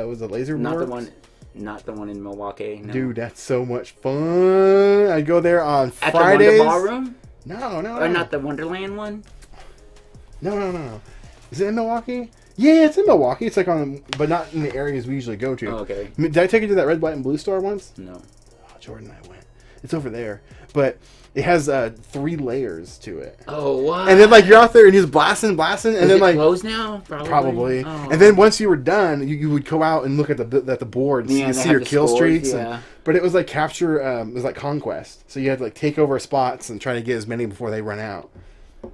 Was it laser? Not Works? the one. Not the one in Milwaukee. No. Dude, that's so much fun. I go there on At Fridays. the Wonder Ballroom? No. Or not the Wonderland one? No. Is it in Milwaukee? Yeah, it's in Milwaukee. It's like but not in the areas we usually go to. Oh, okay. Did I take you to that red, white, and blue store once? No. Oh, Jordan and I went. It's over there, but it has 3 layers to it. Oh, what? And then like you're out there and he's blasting, and then it like closed now? Probably. Oh. And then once you were done, you would go out and look at the board and see your kill streaks. Yeah. But it was like capture. It was like conquest. So you had to like take over spots and try to get as many before they run out.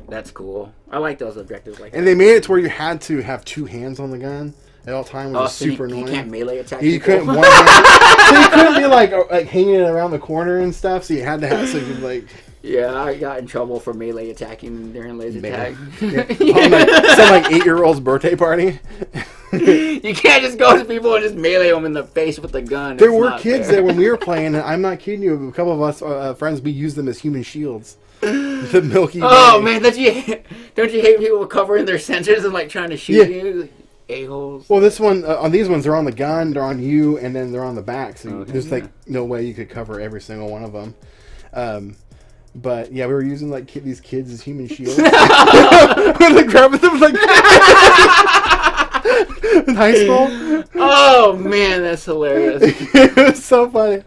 That's cool. I like those objectives like that. And they made it to where you had to have 2 hands on the gun at all times. It was super annoying. You can't melee attack. You people? couldn't one hand. So you couldn't be like hanging it around the corner and stuff. So you had to have so you could like. Yeah, I got in trouble for melee attacking during laser tag. Yeah. On some 8-year-old's birthday party. You can't just go to people and just melee them in the face with the gun. There were kids there when we were playing, and I'm not kidding you. A couple of us friends, we used them as human shields. The Milky Way. Oh man, don't you hate people covering their sensors and like trying to shoot you? A-holes. Well, this one on these ones, they're on the gun, they're on you, and then they're on the back. So there's like no way you could cover every single one of them. But yeah, we were using like these kids as human shields. We're like grabbing them like in high school. Oh man, that's hilarious. It was so funny.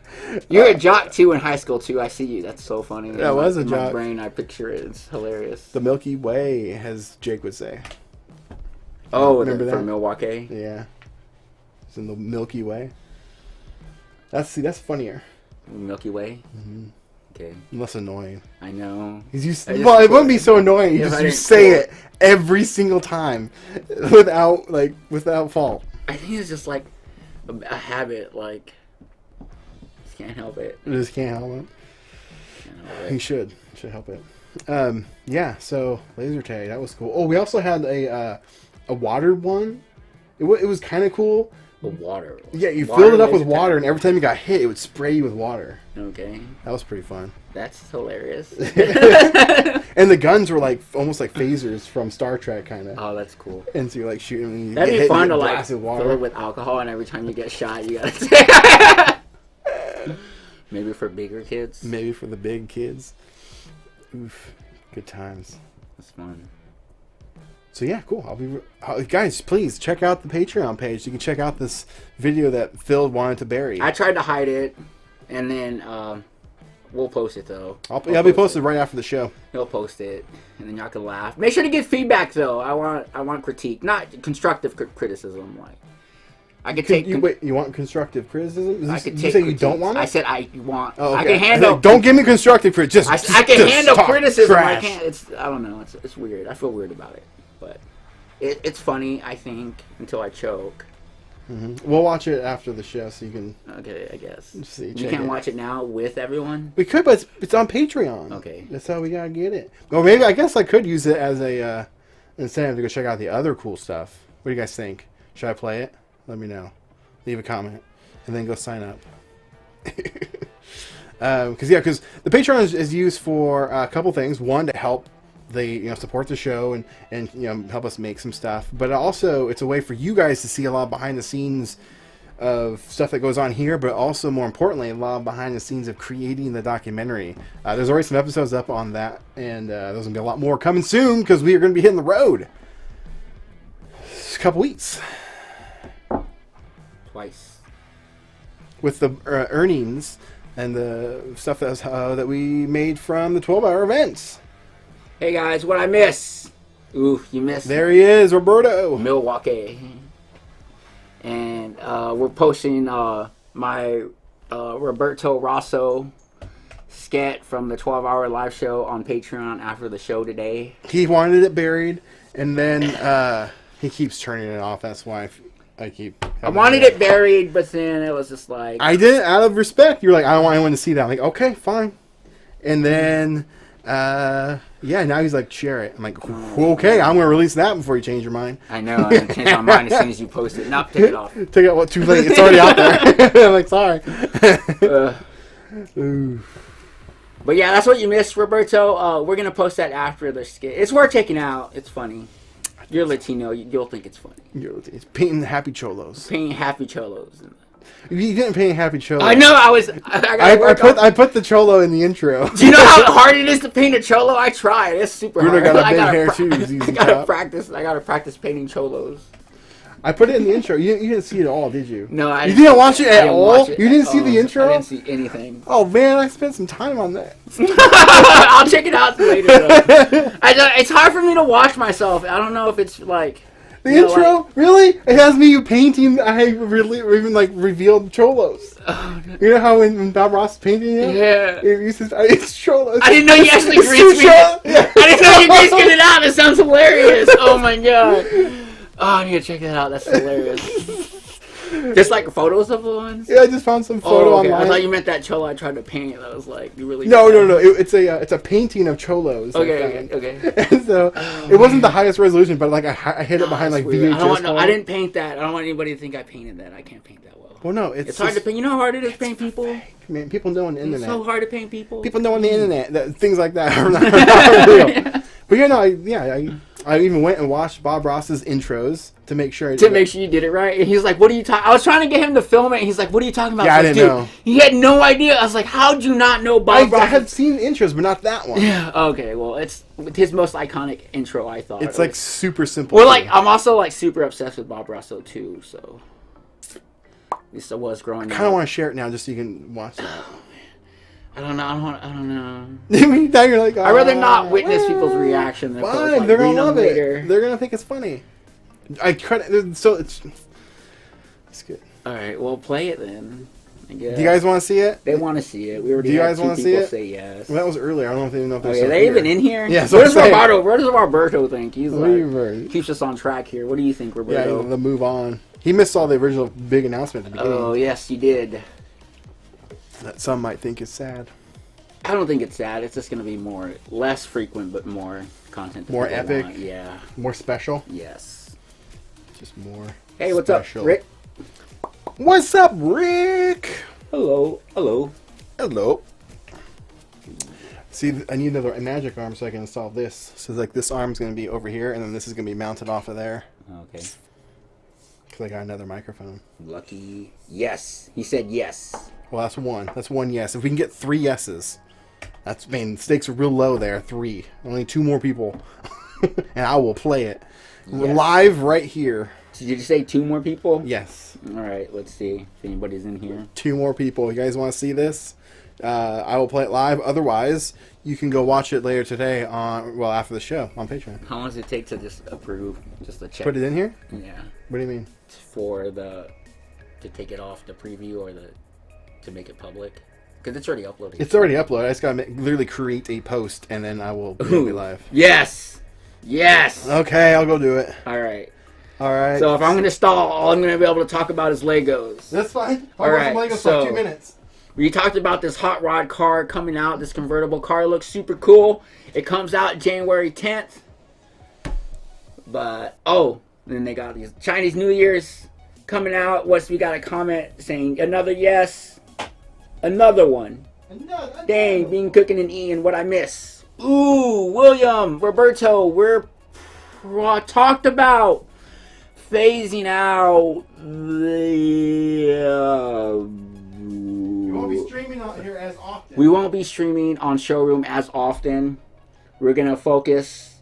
You're a jock too in high school too. I see you. That's so funny. Yeah, I was a in jock. my brain, I picture it. It's hilarious. The Milky Way, as Jake would say. Oh, remember that from Milwaukee? Yeah, it's in the Milky Way. That's funnier. Milky Way. Mm-hmm. Okay. Less annoying. I know. Well, it wouldn't be so annoying. You say it every single time, without fault. I think it's just like a habit. Like, just can't help it. You just can't help it. You should help it. Yeah. So laser tag, that was cool. Oh, we also had a watered one. It was kind of cool. Water. Yeah, you filled it up with water, and every time you got hit, it would spray you with water. Okay. That was pretty fun. That's hilarious. And the guns were like almost like phasers from Star Trek, kind of. Oh, that's cool. And so you're like shooting. And you That'd get be hit, fun you to get like blasted with fill it with alcohol, and every time you get shot, you gotta. Maybe for bigger kids. Maybe for the big kids. Oof, good times. That's fun. So yeah, cool. Guys, please check out the Patreon page. You can check out this video that Phil wanted to bury. I tried to hide it, and then we'll post it though. I'll be posted right after the show. He'll post it, and then y'all can laugh. Make sure to give feedback though. I want critique, not constructive criticism. Like I could take. Wait, you want constructive criticism? I could you take say critique. you don't want it? I said I want. Oh, okay. I can handle. Don't give me constructive criticism. I can handle criticism. Trash. I can't. I don't know. It's weird. I feel weird about it. But it's funny, I think, until I choke. Mm-hmm. We'll watch it after the show, so you can. Okay, I guess. See, you can't watch it now with everyone. We could, but it's on Patreon. Okay, that's how we gotta get it. Or maybe I guess I could use it as a incentive to go check out the other cool stuff. What do you guys think? Should I play it? Let me know. Leave a comment, and then go sign up. Because the Patreon is used for a couple things. One, to help support the show and help us make some stuff, but also it's a way for you guys to see a lot behind the scenes of stuff that goes on here, but also more importantly a lot behind the scenes of creating the documentary. There's already some episodes up on that, and there's gonna be a lot more coming soon because we are gonna be hitting the road. It's a couple weeks. Twice. With the earnings and the stuff that we made from the 12-hour events. Hey guys, what I miss? Oof, you missed. There he is, Roberto. Milwaukee. And we're posting my Roberto Rosso scat from the 12-hour live show on Patreon after the show today. He wanted it buried, and then he keeps turning it off. That's why I keep... I wanted it buried, but then it was just like... I did, out of respect. You were like, I don't want anyone to see that. I'm like, okay, fine. And then... Yeah, now he's like, share it. I'm like, okay, I'm gonna release that before you change your mind. I know. I'm gonna change my mind as soon as you post it. Nope, take it off. Take it. What? Too late. It's already out there. I'm like, sorry. But yeah, that's what you missed, Roberto. We're gonna post that after the skit. It's worth checking out. It's funny. You're Latino. You'll think it's funny. It's painting happy cholos. Painting happy cholos. You didn't paint happy cholo. I know. I put the cholo in the intro. Do you know how hard it is to paint a cholo? I tried. It's super Bruno hard. got a big hair too. I gotta practice. I gotta practice painting cholos. I put it in the intro. You didn't see it all, did you? No, you didn't watch it at all. You didn't see the intro. I didn't see anything. Oh man, I spent some time on that. I'll check it out later. Though. It's hard for me to watch myself. I don't know if it's like the intro. Like, really? It has me painting. I really even like revealed cholos. Oh, no. You know how when Bob Ross is painting it? Yeah. It's cholos. I didn't know you actually green screened it. Yeah. I didn't know you green screened it out. It sounds hilarious. Oh my god. Oh, I need to check that out. That's hilarious. Just like photos of the ones? Yeah, I just found some photo online. I thought you meant that cholo I tried to paint. That was like, you really... No. It's a painting of cholos. Okay. And so, it wasn't the highest resolution, but like I hid it behind like VHS. I didn't paint that. I don't want anybody to think I painted that. I can't paint that well. Well, no, it's hard to paint. You know how hard it is to paint people? Man, people know on the internet. It's so hard to paint people. People know on the internet that things like that are not real. But you know, I even went and watched Bob Ross's intros to make sure you did it right. And he's like, "What are you talking?" I was trying to get him to film it. And he's like, "What are you talking about?" Yeah, I didn't know. He had no idea. I was like, "How'd you not know Bob Ross?" I had seen intros, but not that one. Yeah. Okay. Well, it's his most iconic intro. I thought it's like super simple. Well, like I'm also like super obsessed with Bob Ross too. So at least I was growing up. I kind of want to share it now just so you can watch that. I don't know. Now you're like, I'd rather not witness people's reaction. Than fine, like, they're gonna love later. it. They're gonna think it's funny. It's good. All right, well, play it then. I guess. Do you guys want to see it? They want to see it. We already. Do you guys want to see it? Say yes. Well, that was earlier. I don't even know if they're they even in here. Yeah. So what does Roberto think? He's like keeps us on track here. What do you think, Roberto? Yeah, the move on. He missed all the original big announcement at the beginning. Oh yes, you did. That some might think is sad. I don't think it's sad. It's just going to be less frequent, but more content. More epic? Want. Yeah. More special? Yes. Just more Hey, what's special. Up, Rick? What's up, Rick? Hello. See, I need another magic arm so I can install this. So, like, this arm's going to be over here, and then this is going to be mounted off of there. Okay. Because I got another microphone. Lucky. Yes. He said yes. Well, that's one. That's one yes. If we can get 3 yeses. The stakes are real low there. 3. Only 2 more people. And I will play it. Yes. Live right here. Did you say 2 more people? Yes. Alright, let's see if anybody's in here. 2 more people. You guys want to see this? I will play it live. Otherwise, you can go watch it later today after the show on Patreon. How long does it take to just approve? Just to check? Put it in here? Yeah. What do you mean? To take it off the preview or to make it public? Because it's already uploaded. It's already uploaded. I just gotta literally create a post, and then I will be live. Yes! Okay, I'll go do it. Alright. So if I'm going to stall, all I'm going to be able to talk about is Legos. That's fine. Alright, Legos for 2 minutes. We talked about this hot rod car coming out. This convertible car looks super cool. It comes out January 10th. But, then they got these Chinese New Year's coming out. We got a comment saying, another yes. Another one. Dang, being cooking and eating what I miss. Ooh, William, Roberto, we're talked about phasing out We won't be streaming on here as often. We won't be streaming on Showroom as often. We're going to focus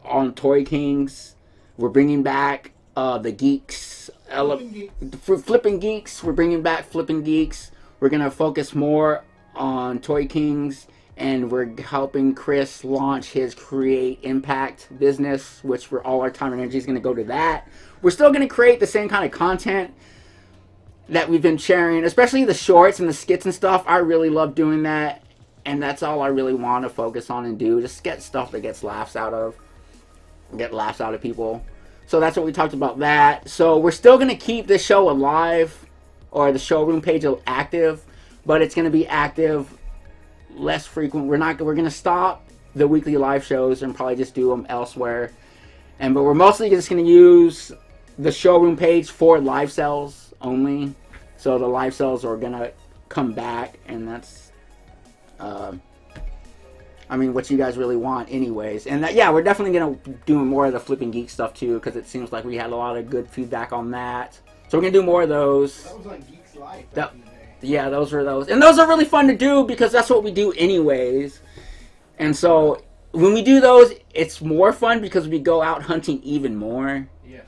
on Toy Kings. We're bringing back the Geeks. Flipping Geeks. We're bringing back Flipping Geeks. We're going to focus more on Toy Kings, and we're helping Chris launch his Create Impact business, which all our time and energy is going to go to that. We're still going to create the same kind of content that we've been sharing, especially the shorts and the skits and stuff. I really love doing that, and that's all I really want to focus on and do. Just get stuff that gets laughs out of people. So that's what we talked about that. So we're still going to keep this show alive, or the showroom page active, but it's going to be active less frequent. We're going to stop the weekly live shows and probably just do them elsewhere. But we're mostly just going to use the showroom page for live sales only. So the live sales are going to come back, and that's, what you guys really want anyways. And we're definitely going to do more of the Flipping Geek stuff too, because it seems like we had a lot of good feedback on that. So we're going to do more of those. That was on Geeks Live. Yeah, those were those. And those are really fun to do because that's what we do anyways. And so when we do those, it's more fun because we go out hunting even more. Yeah.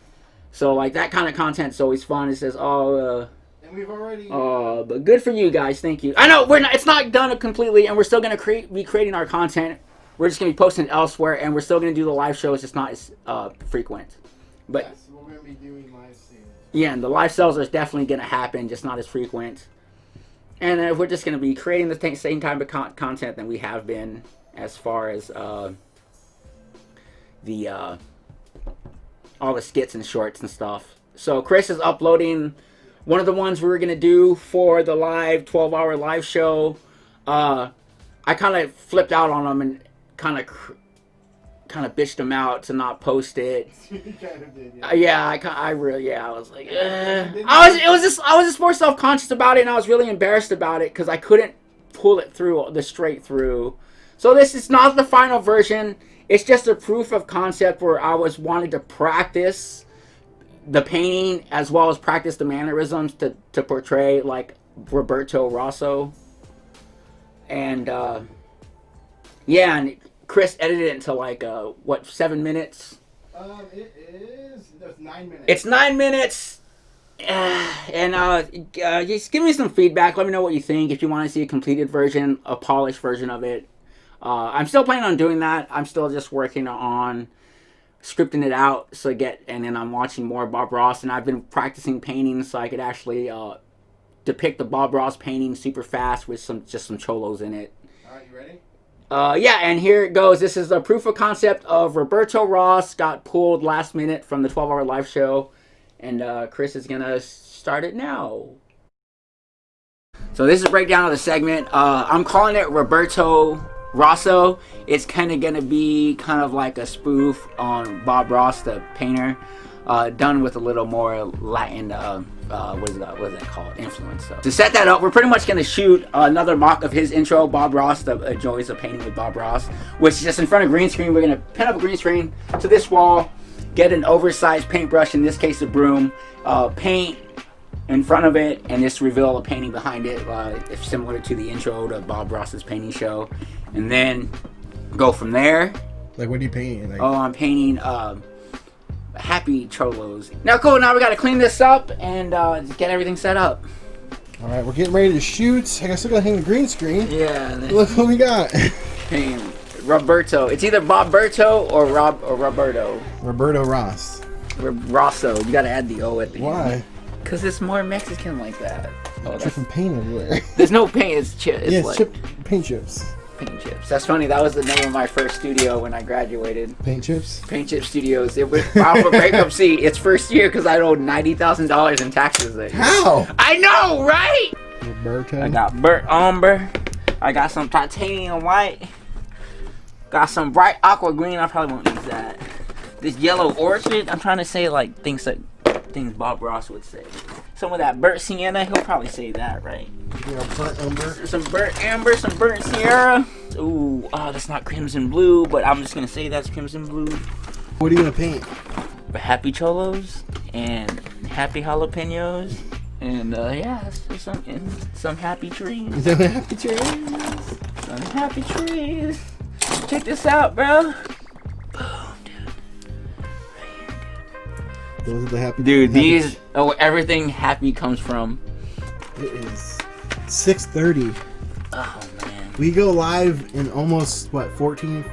So like that kind of content's always fun. It says, and we've already. But good for you guys. Thank you. I know it's not done completely, and we're still gonna be creating our content. We're just gonna be posting it elsewhere, and we're still gonna do the live shows. It's not as frequent. But yes, we're gonna be doing live streams. Yeah, and the live sales are definitely gonna happen, just not as frequent. And we're just gonna be creating the same type of content that we have been, as far as all the skits and shorts and stuff. So Chris is uploading one of the ones we were gonna do for the live 12-hour live show. I kind of flipped out on him and kind of bitched him out to not post it. You kind of did, I was like, I was just more self-conscious about it, and I was really embarrassed about it because I couldn't pull it through straight through. So this is not the final version. It's just a proof of concept where I was wanting to practice the painting as well as practice the mannerisms to portray like Roberto Rosso. And and Chris edited it into like 7 minutes? It's 9 minutes. It's 9 minutes. Just give me some feedback. Let me know what you think. If you want to see a completed version, a polished version of it. I'm still planning on doing that. I'm still just working on scripting it out and then I'm watching more Bob Ross, and I've been practicing painting so I could actually depict the Bob Ross painting super fast with some cholos in it. All right, you ready? And here it goes. This is a proof of concept of Roberto Ross got pulled last minute from the 12-hour live show, and Chris is gonna start it now. So this is a breakdown of the segment. I'm calling it Roberto Rosso. It's kind of gonna be kind of like a spoof on Bob Ross, the painter, done with a little more Latin, what is that called? Influence. So to set that up, we're pretty much gonna shoot another mock of his intro, Bob Ross, the joys of painting with Bob Ross, which is just in front of green screen. We're gonna pin up a green screen to this wall, get an oversized paintbrush, in this case a broom, paint in front of it, and just reveal a painting behind it, if similar to the intro to Bob Ross's painting show, and then go from there. Like, what are you painting? Like... I'm painting happy cholos. Now cool, now we gotta clean this up and get everything set up. Alright, we're getting ready to shoot. I still gotta hang the green screen. Yeah. Look what we got. Painting Roberto. It's either Boberto or Roberto. Roberto Ross. Rosso. You gotta add the O at the end. Why? Because it's more Mexican like that. Chipping paint everywhere. There's no paint, it's chips. Yeah, it's paint chips. Paint chips. That's funny. That was the name of my first studio when I graduated. Paint chips? Paint Chip Studios. It was filed for bankruptcy its first year because I owed $90,000 in taxes that year. How? I know, right? Roberto. I got burnt umber. I got some titanium white. Got some bright aqua green. I probably won't use that. This yellow orchid. I'm trying to say like things Bob Ross would say. Some of that burnt sienna. He'll probably say that, right? Yeah, burnt umber. Some burnt amber, some burnt sierra. Ooh, that's not crimson blue, but I'm just gonna say that's crimson blue. What are you gonna paint? Happy cholos and happy jalapenos and some happy trees. Some happy trees. Some happy trees. Check this out, bro. Those are the happy. Dude, these everything happy comes from. It is 6:30. Oh man. We go live in almost 15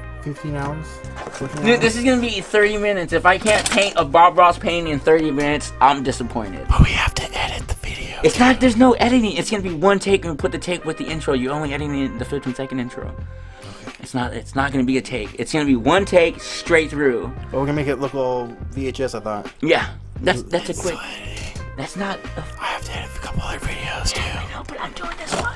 hours. 14 Dude, hours? this is gonna be 30 minutes. If I can't paint a Bob Ross painting in 30 minutes, I'm disappointed. But we have to edit the video. It's not. There's no editing. It's gonna be one take and put the take with the intro. You're only editing the 15-second intro. It's not gonna be a take. It's gonna be one take straight through. But we're gonna make it look all VHS, I thought. Yeah, that's a quick. That's not. I have to edit a couple other videos too. I know, but I'm doing this one.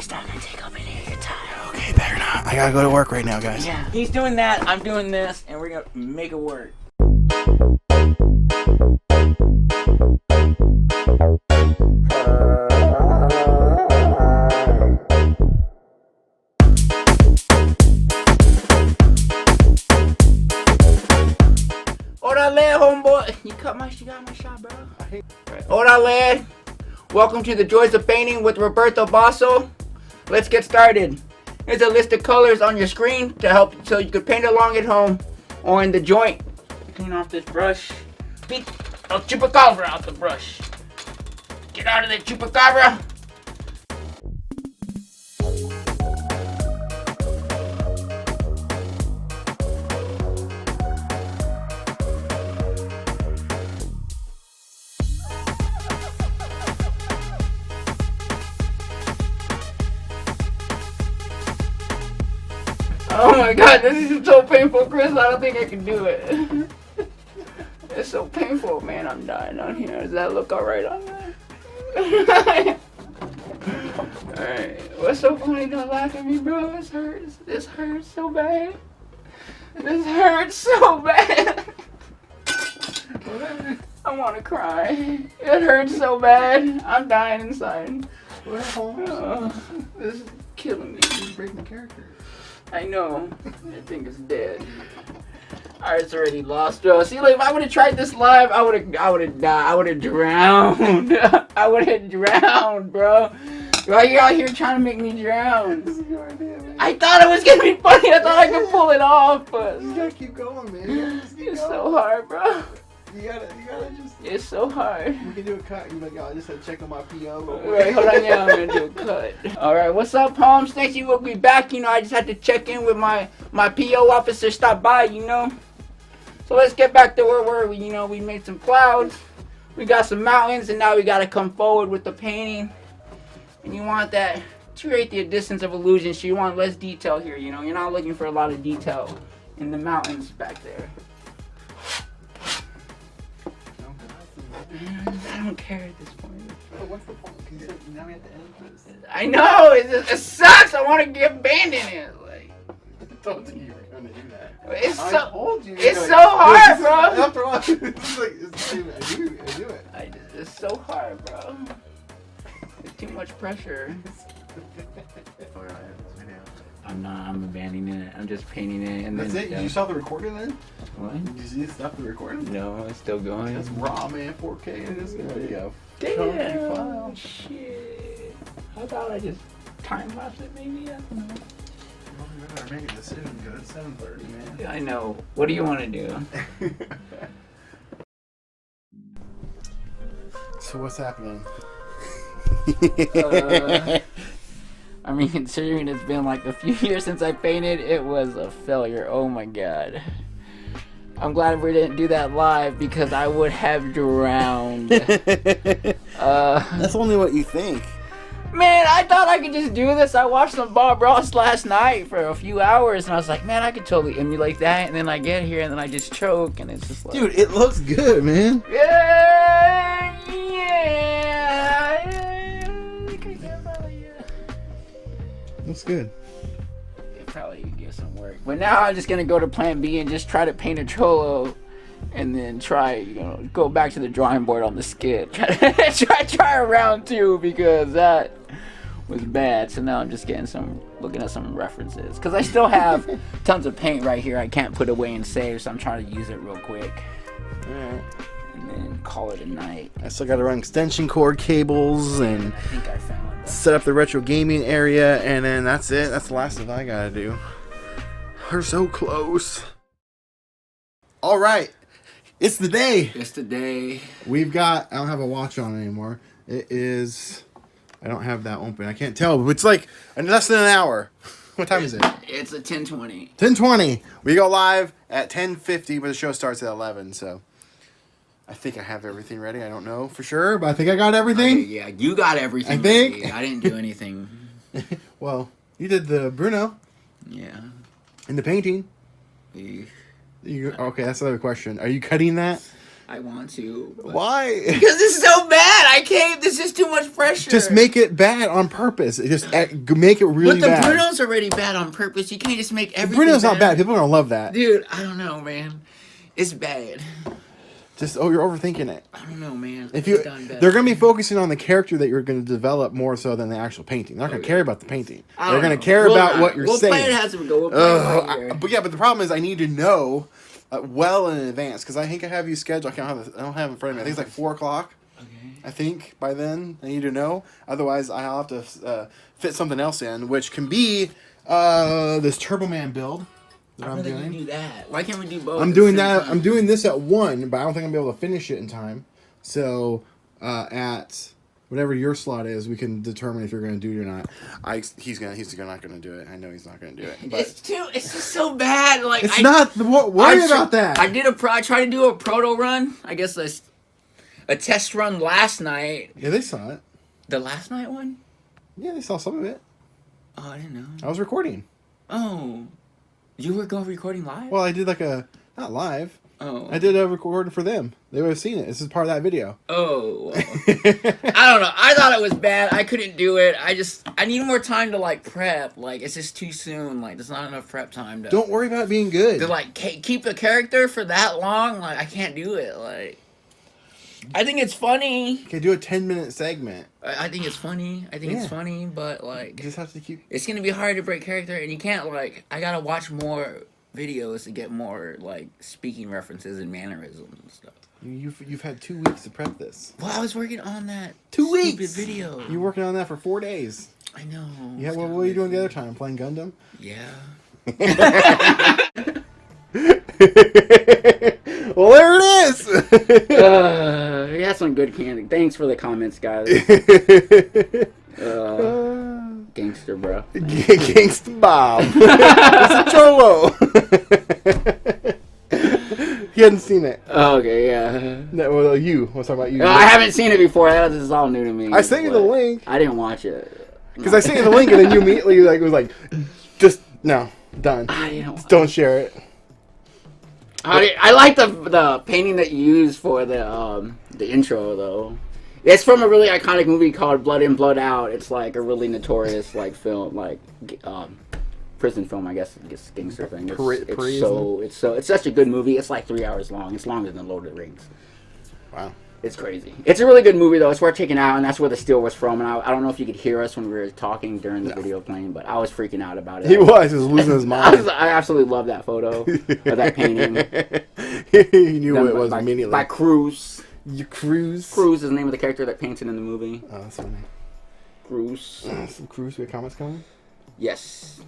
It's not gonna take up any of your time. Okay, better not. I gotta go to work right now, guys. Yeah, he's doing that, I'm doing this, and we're gonna make it work. Orale, homeboy. You got my shot, bro. Orale. Welcome to the Joys of Painting with Roberto Basso. Let's get started. Here's a list of colors on your screen to help so you can paint along at home or in the joint. Clean off this brush. Beat the chupacabra out the brush. Get out of there, chupacabra. Oh my god, this is so painful, Chris. I don't think I can do it. It's so painful, man. I'm dying on here. Does that look alright on there? Alright. What's so funny? Don't laugh at me, bro. This hurts. This hurts so bad. This hurts so bad. I want to cry. It hurts so bad. I'm dying inside. This is killing me. You're breaking the character. I know. I think it's dead. It's already lost, bro. See, like, if I would have tried this live, I would have died. I would have drowned. I would have drowned, bro. Why are you out here trying to make me drown? I thought it was gonna be funny. I thought I could pull it off, but You gotta keep going, man. it's so hard, bro. You gotta just. It's so hard. We can do a cut. You're like, yo, I just had to check on my PO. Right, hold on, yeah, I'm gonna do a cut. Alright, what's up, Palm? Stacy will be back. You know, I just had to check in with my PO officer, stop by, you know. So let's get back to where were we? You know, we made some clouds, we got some mountains, and now we gotta come forward with the painting. And you want that to create the distance of illusion, so you want less detail here, you know. You're not looking for a lot of detail in the mountains back there. I don't care at this point. What's the point? Now we have to end this. I know, it sucks. I want to get abandoned it. Like, I told you were gonna do that. It's I so told you. it's so hard, bro. After all, it's like I do it. It's so hard, bro. It's too much pressure. I'm abandoning it. I'm just painting it, and that's then. it. You stop the recording then? What? Did you stop the recording? No, it's still going. That's raw, man. 4K. It is good. There you go. Damn. Shit. How about I just time lapse it, maybe? I don't know. Well, we better make a decision because it's 7:30, man. I know. What do you want to do? So what's happening? I mean, considering it's been like a few years since I painted, it was a failure. Oh my god. I'm glad we didn't do that live because I would have drowned. That's only what you think. Man, I thought I could just do this. I watched some Bob Ross last night for a few hours, and I was like, man, I could totally emulate that. And then I get here, and then I just choke, and it's just like... Dude, it looks good, man. Yeah. Looks good. It probably could get some work. But now I'm just going to go to plan B and just try to paint a Cholo, and then try, go back to the drawing board on the skit. try a round 2 because that was bad. So now I'm just looking at some references. Because I still have tons of paint right here I can't put away and save, so I'm trying to use it real quick. Alright. And then call it a night. I still got to run extension cord cables and I think I found it. set up the retro gaming area, and then that's it. That's the last thing I got to do. We're so close. Alright. It's the day. It's the day. We've got... I don't have a watch on anymore. It is... I don't have that open. I can't tell, but it's like less than an hour. What time is it? It's a 10:20. 10:20. We go live at 10:50, but the show starts at 11, so... I think I have everything ready. I don't know for sure, but I think I got everything. Okay, yeah, you got everything I think. ready. I didn't do anything. Well, you did the Bruno. Yeah. And the painting. Yeah. Okay, that's another question. Are you cutting that? I want to. Why? Because it's so bad. I can't. This is too much pressure. Just make it bad on purpose. Just make it really bad. But the Bruno's already bad on purpose. You can't just make everything Bruno's bad. not bad. People are gonna love that. Dude, I don't know, man. It's bad. Just you're overthinking it. I don't know, man. They're gonna be focusing on the character that you're gonna develop more so than the actual painting. They're not gonna care about the painting. They're gonna care about what you're saying. We'll play it as we go. But the problem is I need to know well in advance because I think I have you scheduled. I don't have it in front of me. I think it's like 4:00. Okay. I think by then I need to know. Otherwise, I'll have to fit something else in, which can be this Turbo Man build. I'm doing. Do that. Why can't we do both? I'm doing that. Time? I'm doing this at 1, but I don't think I'm gonna be able to finish it in time. So at whatever your slot is, we can determine if you're gonna do it or not. He's not gonna do it. I know he's not gonna do it. But it's just so bad. Like it's not. Worry about that. I tried to do a proto run. I guess a test run last night. Yeah, they saw it. The last night one? Yeah, they saw some of it. Oh, I didn't know. I was recording. Oh. You were recording live? Well, I did not live. Oh. I did a recording for them. They would have seen it. This is part of that video. Oh. Well. I don't know. I thought it was bad. I couldn't do it. I need more time to prep. It's just too soon. There's not enough prep time to. Don't worry about being good. To keep the character for that long. I can't do it. I think it's funny. Okay, do a 10-minute segment. I think it's funny. It's funny, but you just have to keep. It's gonna be hard to break character, and you can't I gotta watch more videos to get more speaking references and mannerisms and stuff. You've had 2 weeks to prep this. Well, I was working on that 2 weeks video. You were working on that for 4 days. I know. Yeah. What were you doing the other time? Playing Gundam? Yeah. Well, there it is. We had some good candy. Thanks for the comments, guys. Gangster, bro. Gangster Bob. It's a cholo. He hadn't seen it. Oh, okay, yeah. No, well, you. Let's talk about you. I haven't seen it before. This is all new to me. I sent you the link. I didn't watch it. Because I sent you the link, and then you immediately it was just no, done. Don't share it. I like the painting that you used for the intro though. It's from a really iconic movie called Blood In, Blood Out. It's a really notorious film, prison film, I guess gangster thing. It's such a good movie. It's 3 hours long. It's longer than Lord of the Rings. Wow. It's crazy. It's a really good movie though. It's worth checking out, and that's where the steal was from. And I don't know if you could hear us when we were talking during the video playing, but I was freaking out about it. He was losing his mind. I absolutely love that photo of that painting. He knew what it was immediately. By Cruz. Cruz. Cruz is the name of the character that paints it in the movie. Oh, that's funny. Cruz. Some Cruz. We have comments coming. Yes.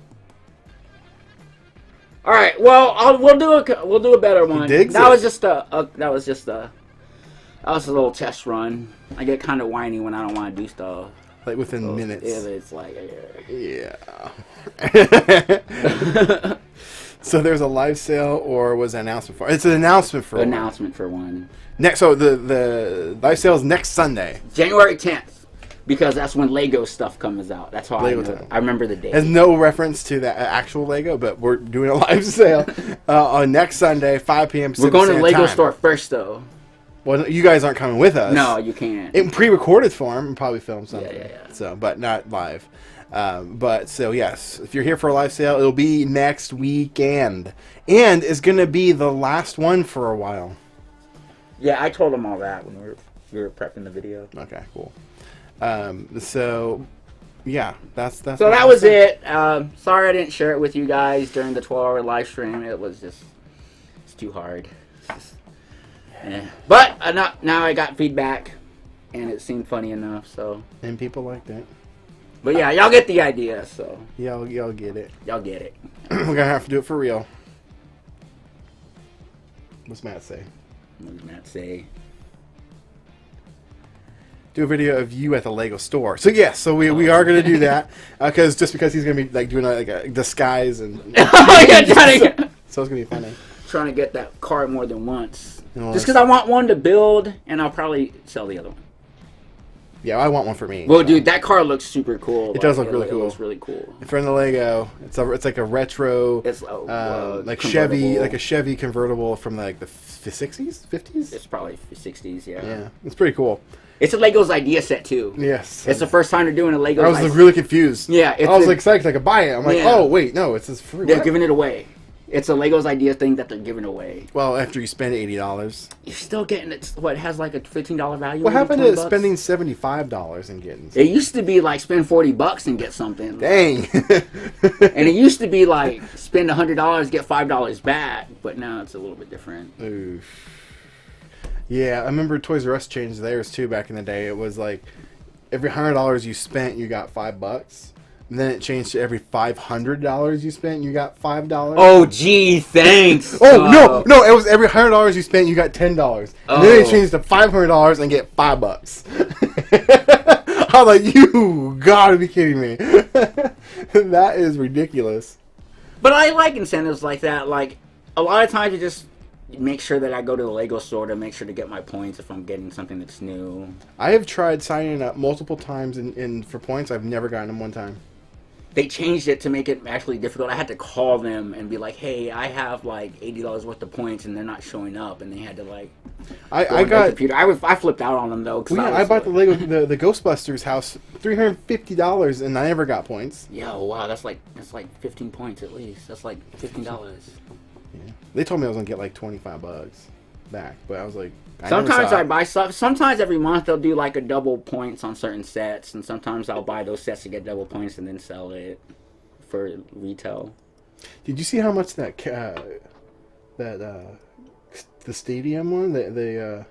All right. Well, we'll do a better one. That was just a little test run. I get kind of whiny when I don't want to do stuff. Within minutes. Yeah. So there's a live sale, or was an announcement for? It's an announcement for. Announcement for one. So the live sale is next Sunday, January 10th, because that's when Lego stuff comes out. That's how I remember the date. Has no reference to the actual Lego, but we're doing a live sale on next Sunday, 5 p.m. We're going to the Lego store first, though. Well, you guys aren't coming with us. No, you can't. In pre-recorded form, and probably film something. Yeah. So, but not live. Yes, if you're here for a live sale, it'll be next weekend, and it's gonna be the last one for a while. Yeah, I told them all that when we were prepping the video. Okay, cool. Yeah, that's. So that was it. Sorry I didn't share it with you guys during the 12-hour live stream. It's too hard. But now I got feedback, and it seemed funny enough. So. And people liked it. But yeah, y'all get the idea. So. Y'all get it. Y'all get it. We're gonna have to do it for real. What's Matt say? What does Matt say? Do a video of you at the Lego store. So yes, we are gonna do that because he's gonna be doing a disguise and. Oh yeah, so it's gonna be funny. Trying to get that card more than once. Just because I want one to build, and I'll probably sell the other one. Yeah, I want one for me. Well, dude, that car looks super cool. It does look really cool. It looks really cool. From the Lego, it's like a retro, It's like a Chevy convertible from like the 60s, 50s. It's probably 60s. Yeah. Yeah, it's pretty cool. It's a Lego's idea set too. Yes. It's the first time they're doing a Lego. I was really confused. Yeah. I was like psyched I could buy it. I'm like, oh wait, no, it's just free. They're giving it away. It's a Lego's idea thing that they're giving away. Well, after you spend $80, you're still getting it. What has like a $15 value? What happened to spending $75 and getting? It used to be like spend $40 and get something. Dang. And it used to be like spend $100, get $5 back. But now it's a little bit different. Oof. Yeah, I remember Toys R Us changed theirs too back in the day. It was like every $100 you spent, you got $5. And then it changed to every $500 you spent, you got $5. Oh, gee, thanks. Oh no! It was every $100 you spent, you got $10. And then it changed to $500 and get $5. I'm like, you gotta be kidding me! That is ridiculous. But I like incentives like that. Like a lot of times, you just make sure that I go to the Lego store to make sure to get my points if I'm getting something that's new. I have tried signing up multiple times in for points. I've never gotten them one time. They changed it to make it actually difficult. I had to call them and be like, "Hey, I have like $80 worth of points, and they're not showing up." And they had to like, I got computer. I flipped out on them though. Well, I bought the Lego the Ghostbusters house $350, and I never got points. Yeah, wow, that's like 15 points at least. That's like $15. Yeah, they told me I was gonna get like $25 back, but I was like, sometimes I buy stuff. Sometimes every month they'll do like a double points on certain sets, and sometimes I'll buy those sets to get double points and then sell it for retail. Did you see how much the stadium one the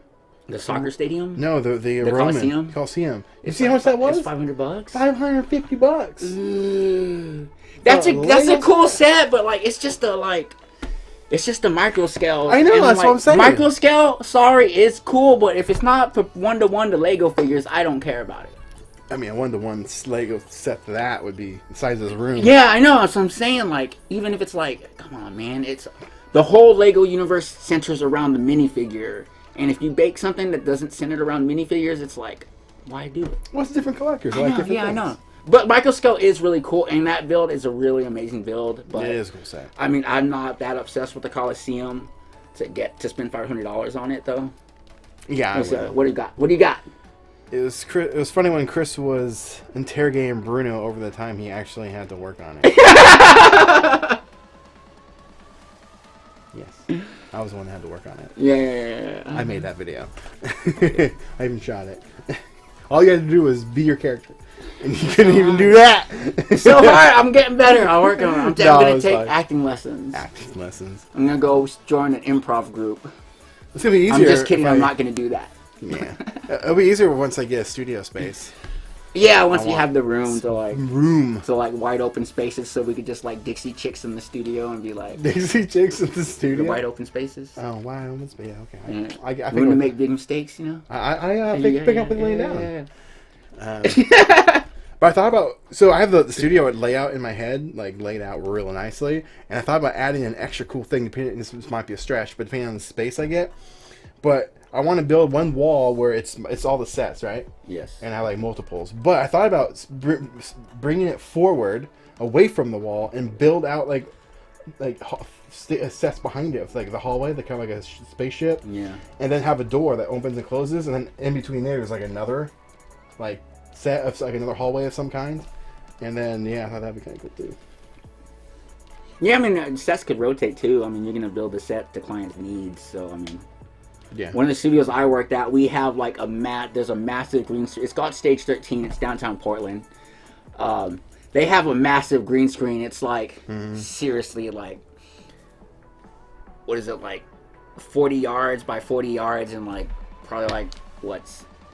soccer stadium? No, the Roman Coliseum. You see how much that was? It's $500. $550. That's a cool set, but like it's just a micro scale. I know, and that's what I'm saying. Micro scale, sorry, it's cool, but if it's not 1-to-1 to Lego figures, I don't care about it. I mean, a 1-to-1 Lego set to that would be the size of this room. Yeah, I know. That's what I'm saying. Like, even if it's like, come on, man, it's the whole Lego universe centers around the minifigure, and if you bake something that doesn't center around minifigures, it's like, why do it? What's different collectors? I know, I know. But micro scale is really cool, and that build is a really amazing build. But it is a cool set. I mean, I'm not that obsessed with the Coliseum to spend $500 on it, though. Yeah. What do you got? What do you got? It was funny when Chris was interrogating Bruno over the time he actually had to work on it. Yes, I was the one that had to work on it. Yeah. I made that video. I even shot it. All you had to do was be your character. And you couldn't even do that. So hard. I'm getting better. I'll work on it. I'm going to take acting lessons. Acting lessons. I'm going to go join an improv group. It's going to be easier. I'm just kidding. I'm not going to do that. Yeah. It'll be easier once I get a studio space. Yeah, once you have the room to wide open spaces, so we could just like Dixie Chicks in the studio and be like Dixie Chicks in the studio. The wide open spaces. Oh, wide open space. Yeah, okay. I think to make big mistakes, you know. I pick up and lay down. But I thought about, so I have the studio layout in my head, like laid out real nicely, and I thought about adding an extra cool thing. Depending, this might be a stretch, but depending on the space I get. But I want to build one wall where it's all the sets, right? Yes. And I like multiples. But I thought about bringing it forward, away from the wall, and build out like sets behind it, like the hallway, that kind of like a spaceship. Yeah. And then have a door that opens and closes, and then in between there's like another, like set of like another hallway of some kind. And then I thought that'd be kind of cool too. Yeah, I mean sets could rotate too. I mean you're gonna build a set to client's needs, so I mean. Yeah. One of the studios I worked at, we have like there's a massive green screen. It's called Stage 13. It's downtown Portland. They have a massive green screen. It's like seriously like, what is it, like 40 yards by 40 yards and like probably like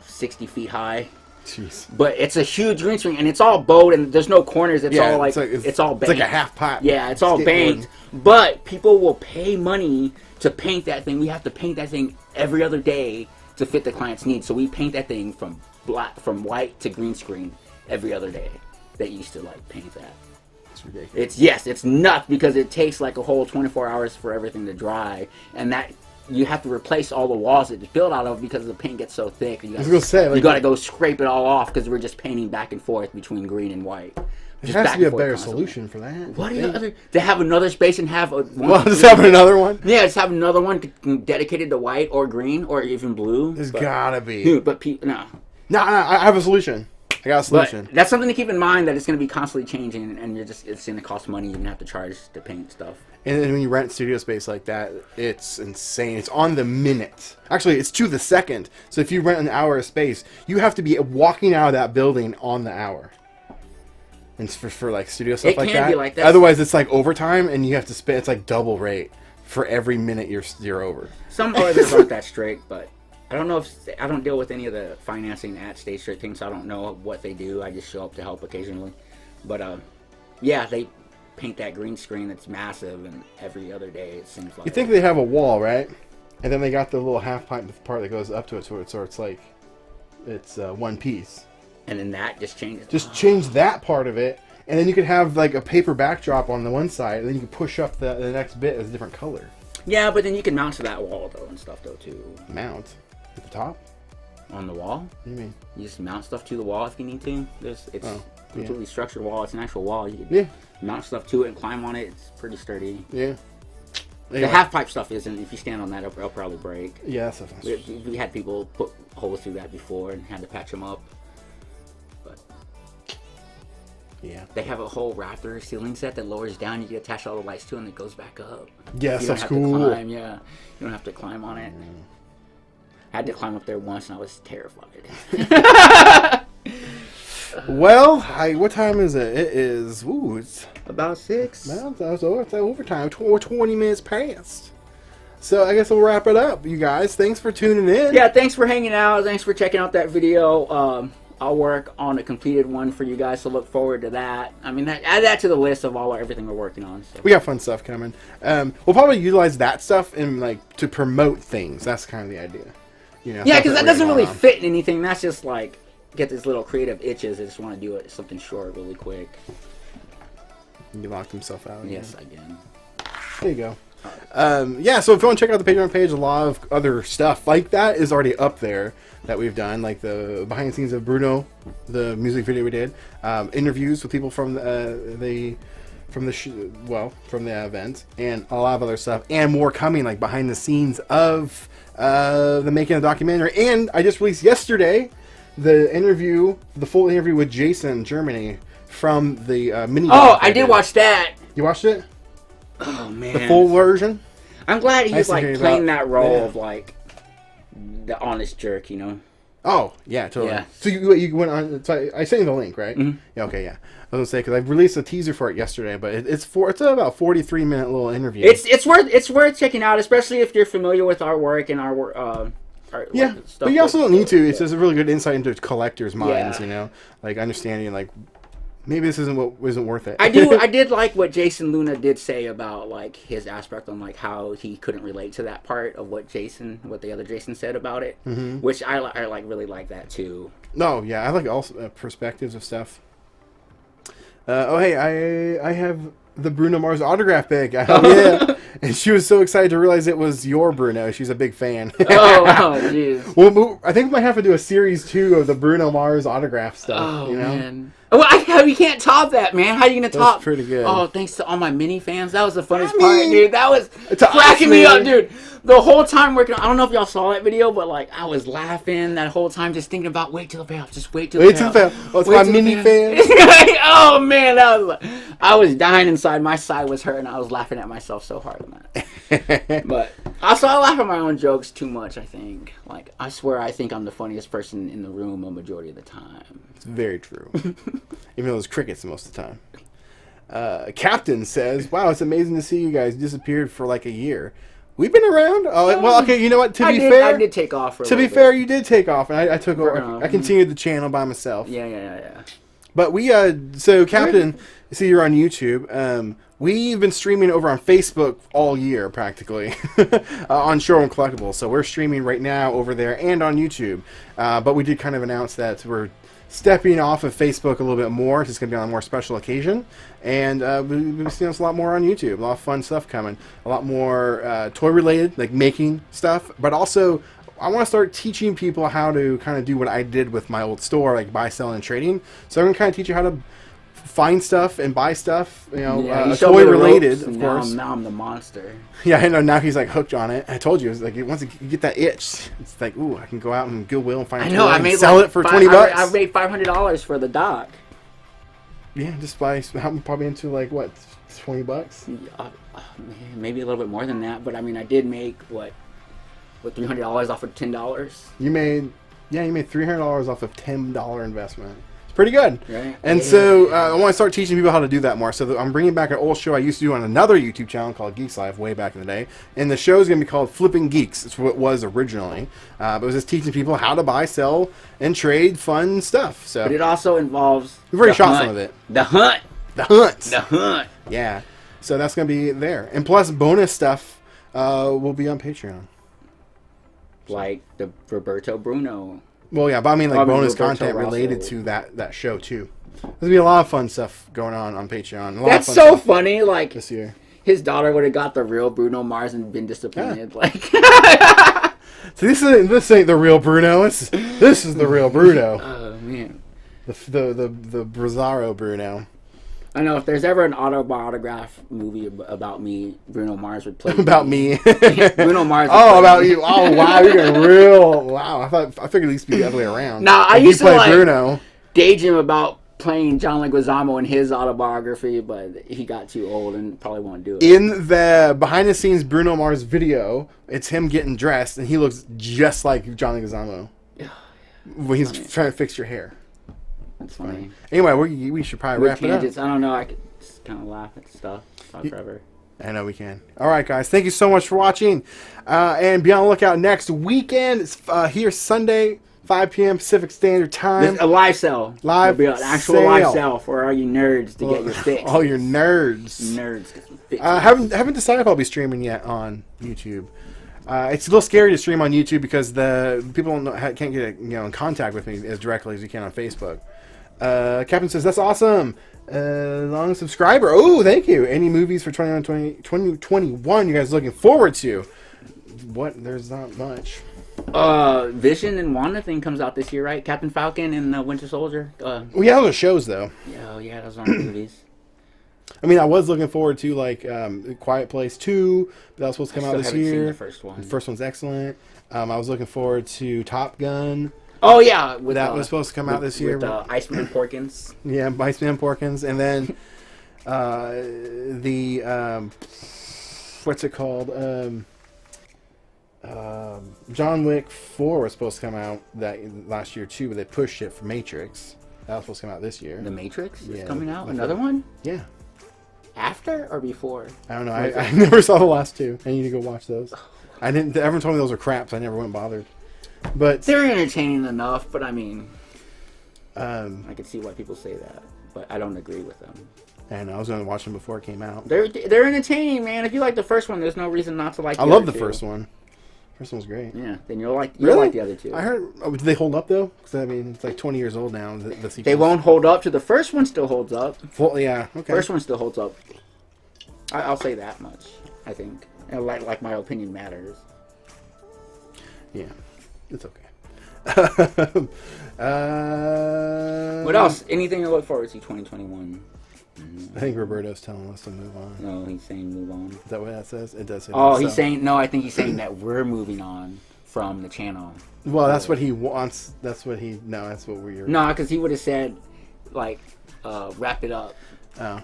60 feet high. Jeez. But it's a huge green screen and it's all bowed and there's no corners. It's all like it's all banked. It's like a half pipe. Yeah, it's all banked. But people will pay money to paint that thing. We have to paint that thing every other day to fit the client's needs. So we paint that thing from white to green screen every other day. They used to like paint that. It's ridiculous. It's nuts because it takes like a whole 24 hours for everything to dry, and that you have to replace all the walls that it's built out of because the paint gets so thick. You I was gonna say, like, you got to go scrape it all off because we're just painting back and forth between green and white. There has to be a better solution for that. What are the other? To have another space and have a one. Well, just having another one. Yeah, just have another one dedicated to white or green or even blue. There's gotta be. Dude, but no. No, I have a solution. I got a solution. But that's something to keep in mind, that it's going to be constantly changing, and it's going to cost money. You're going to have to charge to paint stuff. And then when you rent studio space like that, it's insane. It's on the minute. Actually, it's to the second. So if you rent an hour of space, you have to be walking out of that building on the hour. And for like studio stuff like that. It can be like that. Otherwise, it's like overtime, and you have to spend. It's like double rate for every minute you're over. Some others aren't that strict, but I don't know if I don't deal with any of the financing at State Street things, so I don't know what they do. I just show up to help occasionally. But yeah, they paint that green screen that's massive, and every other day it seems like. You think they have a wall, right? And then they got the little half pipe part that goes up to it, so it's like it's one piece. And then that just changes. Just change that part of it, and then you could have like a paper backdrop on the one side, and then you can push up the next bit as a different color. Yeah, but then you can mount to that wall though and stuff though too. Mount at the top on the wall. What do you mean? You just mount stuff to the wall if you need to. It's completely structured wall. It's an actual wall. You can mount stuff to it and climb on it. It's pretty sturdy. Yeah. The half pipe stuff isn't. If you stand on that, it'll probably break. Yeah, that's we had people put holes through that before and had to patch them up. But yeah, they have a whole rafter ceiling set that lowers down. You can attach all the lights to, and it goes back up. Yeah, that's cool. Climb, yeah, you don't have to climb on it. I had to climb up there once, and I was terrified. Well, what time is it? It is. Ooh, it's about 6. Man, that's overtime. 20 minutes past. So I guess we'll wrap it up, you guys. Thanks for tuning in. Yeah, thanks for hanging out. Thanks for checking out that video. I'll work on a completed one for you guys, so look forward to that. I mean, add that to the list of everything we're working on. So. We got fun stuff coming. We'll probably utilize that stuff in to promote things. That's kind of the idea. You know, yeah, because that doesn't really fit in anything. That's just like get these little creative itches. I just want to do something short, really quick. You locked himself out. Yes, I did. There you go. Yeah, so if you want to check out the Patreon page, a lot of other stuff like that is already up there that we've done, like the behind the scenes of Bruno, the music video we did, interviews with people from the event, and a lot of other stuff, and more coming, like behind the scenes of the making of the documentary. And I just released yesterday the full interview with Jason Germany from the mini. Oh, I did watch that. You watched it? Oh man, the full version. I'm glad he's like playing that role of like the honest jerk, you know. Oh yeah, totally. Yeah. So you went on. So I sent you the link, right? Mm-hmm. Yeah. Okay. Yeah. I was gonna say because I released a teaser for it yesterday, but it's about 43-minute little interview. It's worth checking out, especially if you're familiar with our work and our work. Yeah, stuff, but you also don't need to. It's just a really good insight into collectors' minds, you know, like understanding like maybe this isn't worth it. I did like what Jason Luna did say about like his aspect on like how he couldn't relate to that part of what the other Jason said about it, which I like really like that too. No, yeah, I like all perspectives of stuff. Oh hey, I have the Bruno Mars autograph bag. Yeah. And she was so excited to realize it was your Bruno. She's a big fan. Oh, jeez. Well, I think we might have to do a series 2 of the Bruno Mars autograph stuff. Oh, you know? Man. Well, you can't top that, man. How are you going to top? That's pretty good. Oh, thanks to all my mini fans. That was the funniest part, dude. That was cracking me up, dude. The whole time working on, I don't know if y'all saw that video, but like I was laughing that whole time just thinking about wait till the payoff. Just wait till the payoff. Oh, it's my mini fans. Oh, man. I was dying inside. My side was hurting. I was laughing at myself so hard on that. But also, I laugh at my own jokes too much, I think. Like, I swear I think I'm the funniest person in the room a majority of the time. It's very true. Even though there's crickets most of the time. Captain says, wow, it's amazing to see you guys disappeared for like a year. We've been around. Oh, well, okay, you know what? To be fair, I did take off for a little bit. To be fair, you did take off, and I took over. I continued the channel by myself. Yeah. But we, so Captain, see you're on YouTube. We've been streaming over on Facebook all year, practically, on Showroom Collectibles. So we're streaming right now over there and on YouTube. But we did kind of announce that we're stepping off of Facebook a little bit more. It's going to be on a more special occasion. And we've been seeing us a lot more on YouTube. A lot of fun stuff coming. A lot more toy-related, like making stuff. But also, I want to start teaching people how to kind of do what I did with my old store, like buy, selling, and trading. So I'm going to kind of teach you how to find stuff and buy stuff, toy related, of course. Now I'm the monster. Yeah, I know. Now he's like hooked on it. I told you, it's like once you get that itch, it's like, ooh, I can go out and Goodwill and find. I know. I made sell it for $20. I made $500 for the dock. Yeah, just buy. Probably into like what, $20? Maybe a little bit more than that, but I mean, I did make what $300 off of $10. You made $300 off of $10 investment. Pretty good. Right. And so I want to start teaching people how to do that more. So I'm bringing back an old show I used to do on another YouTube channel called Geeks Life way back in the day. And the show is going to be called Flipping Geeks. It's what it was originally. But it was just teaching people how to buy, sell, and trade fun stuff. So, but it also involves... We've already shot some of it. The hunt. The hunt. The hunt. Yeah. So that's going to be there. And plus bonus stuff will be on Patreon. Like the Roberto Bruno. Well, yeah, but I mean like bonus content related to that show too. There's gonna be a lot of fun stuff going on Patreon. That's so funny. Like this year, his daughter would have got the real Bruno Mars and been disappointed. Yeah. Like, so this ain't the real Bruno. This is the real Bruno. Oh man, the Brazzaro Bruno. I know if there's ever an autobiograph movie about me, Bruno Mars would play about me. Bruno Mars. Oh, about you. Oh, wow, you're getting real. Wow, I figured at least be the other way around. Now I used to play Bruno. Daydream about playing John Leguizamo in his autobiography, but he got too old and probably won't do it. In the behind-the-scenes Bruno Mars video, it's him getting dressed, and he looks just like John Leguizamo when he's trying to fix your hair. That's funny. Anyway, we should probably wrap it up. I don't know. I could just kind of laugh at stuff. Talk forever. I know we can. All right, guys. Thank you so much for watching. And be on the lookout next weekend. It's here Sunday, 5 p.m. Pacific Standard Time. A live sale. Live There'll be an actual live sale for all you nerds to get your fix. All your nerds. Nerds get some fix. Haven't decided if I'll be streaming yet on YouTube. It's a little scary to stream on YouTube because the people can't get in contact with me as directly as you can on Facebook. Captain says, that's awesome. Long subscriber. Oh, thank you. Any movies for 2021 you guys looking forward to? What? There's not much. Vision and Wanda thing comes out this year, right? Captain Falcon and Winter Soldier. Well, yeah, those are shows, though. Yeah, those aren't movies. I mean, I was looking forward to, like, Quiet Place 2. That was supposed to come out this year. Seen the first one. The first one's excellent. I was looking forward to Top Gun. Oh, yeah. That was supposed to come out this year. With Iceman Porkins. Yeah, Iceman Porkins. And then what's it called? John Wick 4 was supposed to come out last year, too, but they pushed it for Matrix. That was supposed to come out this year. The Matrix is coming out? Another one? Yeah. After or before? I don't know. I never saw the last two. I need to go watch those. Everyone told me those were crap, so I never went and bothered. But they're entertaining enough, but I mean, I can see why people say that, but I don't agree with them. And I was going to watch them before it came out. They're entertaining, man. If you like the first one, there's no reason not to like. I love the first one. First one was great. Yeah, then you'll like the other two. I heard. Did they hold up though? Because I mean, it's like 20 years old now. The sequels. They won't hold up to the first one. Still holds up. Well, yeah. Okay. First one still holds up. I'll say that much. I think, and like my opinion matters. Yeah, it's okay. What else? Anything to look forward to 2021? I think Roberto's telling us to move on. No, he's saying move on. Is that what that says? It does say that. He's saying... No, I think he's saying that we're moving on from the channel. Well, that's what he wants. That's what he... No, that's what we're... No, because he would have said, like, wrap it up. Oh.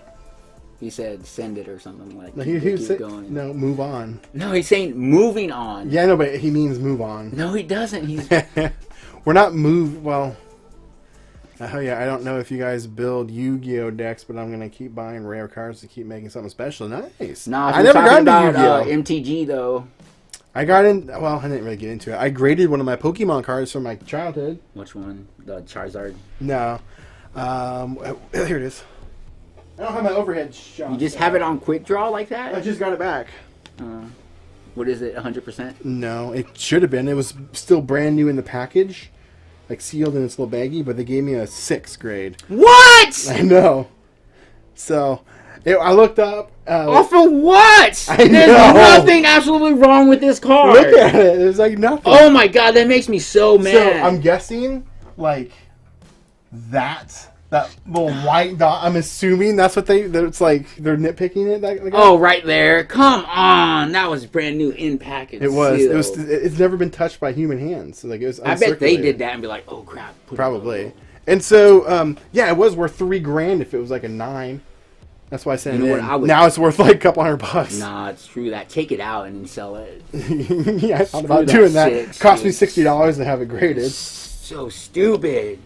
He said send it or something like that. He said, going. No, move on. No, he's saying moving on. Yeah, no, but he means move on. No, he doesn't. He's... We're not well... Oh yeah, I don't know if you guys build Yu-Gi-Oh decks, but I'm gonna keep buying rare cards to keep making something special. Nice. Nah, I never got into Yu-Gi-Oh. MTG though. I got in. Well, I didn't really get into it. I graded one of my Pokemon cards from my childhood. Which one? The Charizard. No. Here it is. I don't have my overhead shot. You just have it on quick draw like that? I just got it back. What is it? 100%? No, it should have been. It was still brand new in the package. like sealed in this little baggie, but they gave me a 6th grade. What? I know. So I looked up. Off of what? I There's know. nothing absolutely wrong with this card. Look at it. There's like nothing. Oh my god, that makes me so mad. So I'm guessing like that little white dot. I'm assuming that's what it's like they're nitpicking it. Oh, right there. Come on, that was brand new in package. It was. Sealed. It was. It's never been touched by human hands. So like it was. I bet they uncirculated. did that and be like, oh crap. Probably. And so yeah, it was worth $3,000 if it was like a 9. That's why I sent You know it what, in. Now it's worth like a couple $100. Nah, it's true that. Take it out and then sell it. Yeah, I thought about that doing that. shit, Cost me dude. $60 to have it graded. So stupid.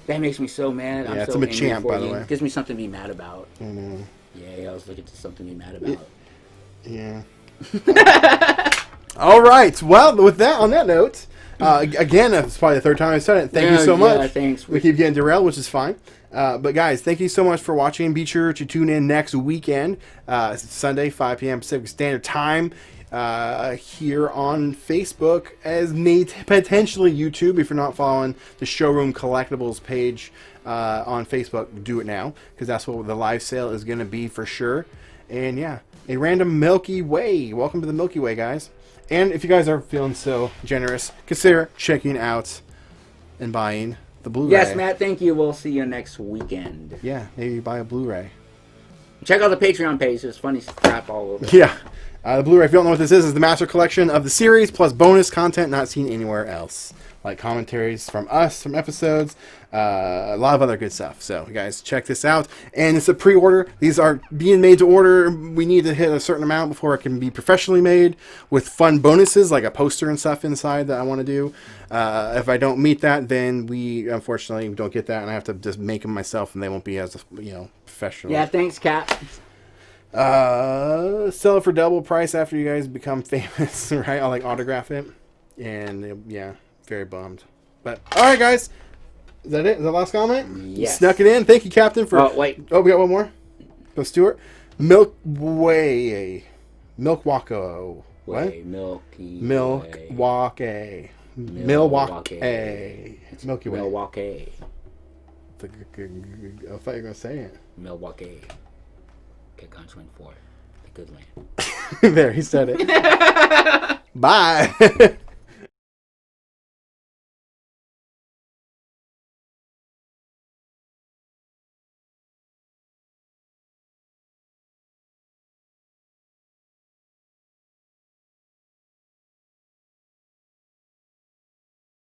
That makes me so mad. Yeah, I'm it's so a angry Machamp, for by the you. way. Gives me something to be mad about. I know. Yeah, I was looking for something to be mad about. Yeah. All right. Well, with that, on that note, again, it's probably the 3rd time I said it. Thank you so much. Yeah, thanks. We keep getting derailed, which is fine. But guys, thank you so much for watching. Be sure to tune in next weekend, Sunday, 5 p.m. Pacific Standard Time, here on Facebook, as potentially YouTube. If you're not following the Showroom Collectibles page on Facebook, do it now, because that's what the live sale is going to be for sure. And yeah, a random Milky Way. Welcome to the Milky Way, guys. And if you guys are feeling so generous, consider checking out and buying the Blu-ray. Yes, Matt, thank you. We'll see you next weekend. Yeah, maybe buy a Blu-ray. Check out the Patreon page. There's funny crap all over. Yeah. The Blu-ray, if you don't know what this is the master collection of the series, plus bonus content not seen anywhere else. Like commentaries from us, from episodes, a lot of other good stuff. So, you guys, check this out. And it's a pre-order. These are being made to order. We need to hit a certain amount before it can be professionally made, with fun bonuses, like a poster and stuff inside that I want to do. If I don't meet that, then we, unfortunately, don't get that, and I have to just make them myself, and they won't be as, professional. Yeah, thanks, Cap. Sell it for double price after you guys become famous, right? I'll autograph it, and yeah, very bummed. But all right, guys, is that it? Is that the last comment? Yes. Snuck it in. Thank you, Captain. For Oh wait. Oh, we got one more. Go, Stuart. Milkway, Milwaukee. What? Milky. Milwaukee. Milwaukee. Milky Way. Milwaukee. I thought you were gonna say it. Milwaukee. Good country for the good land. There, he said it. Bye.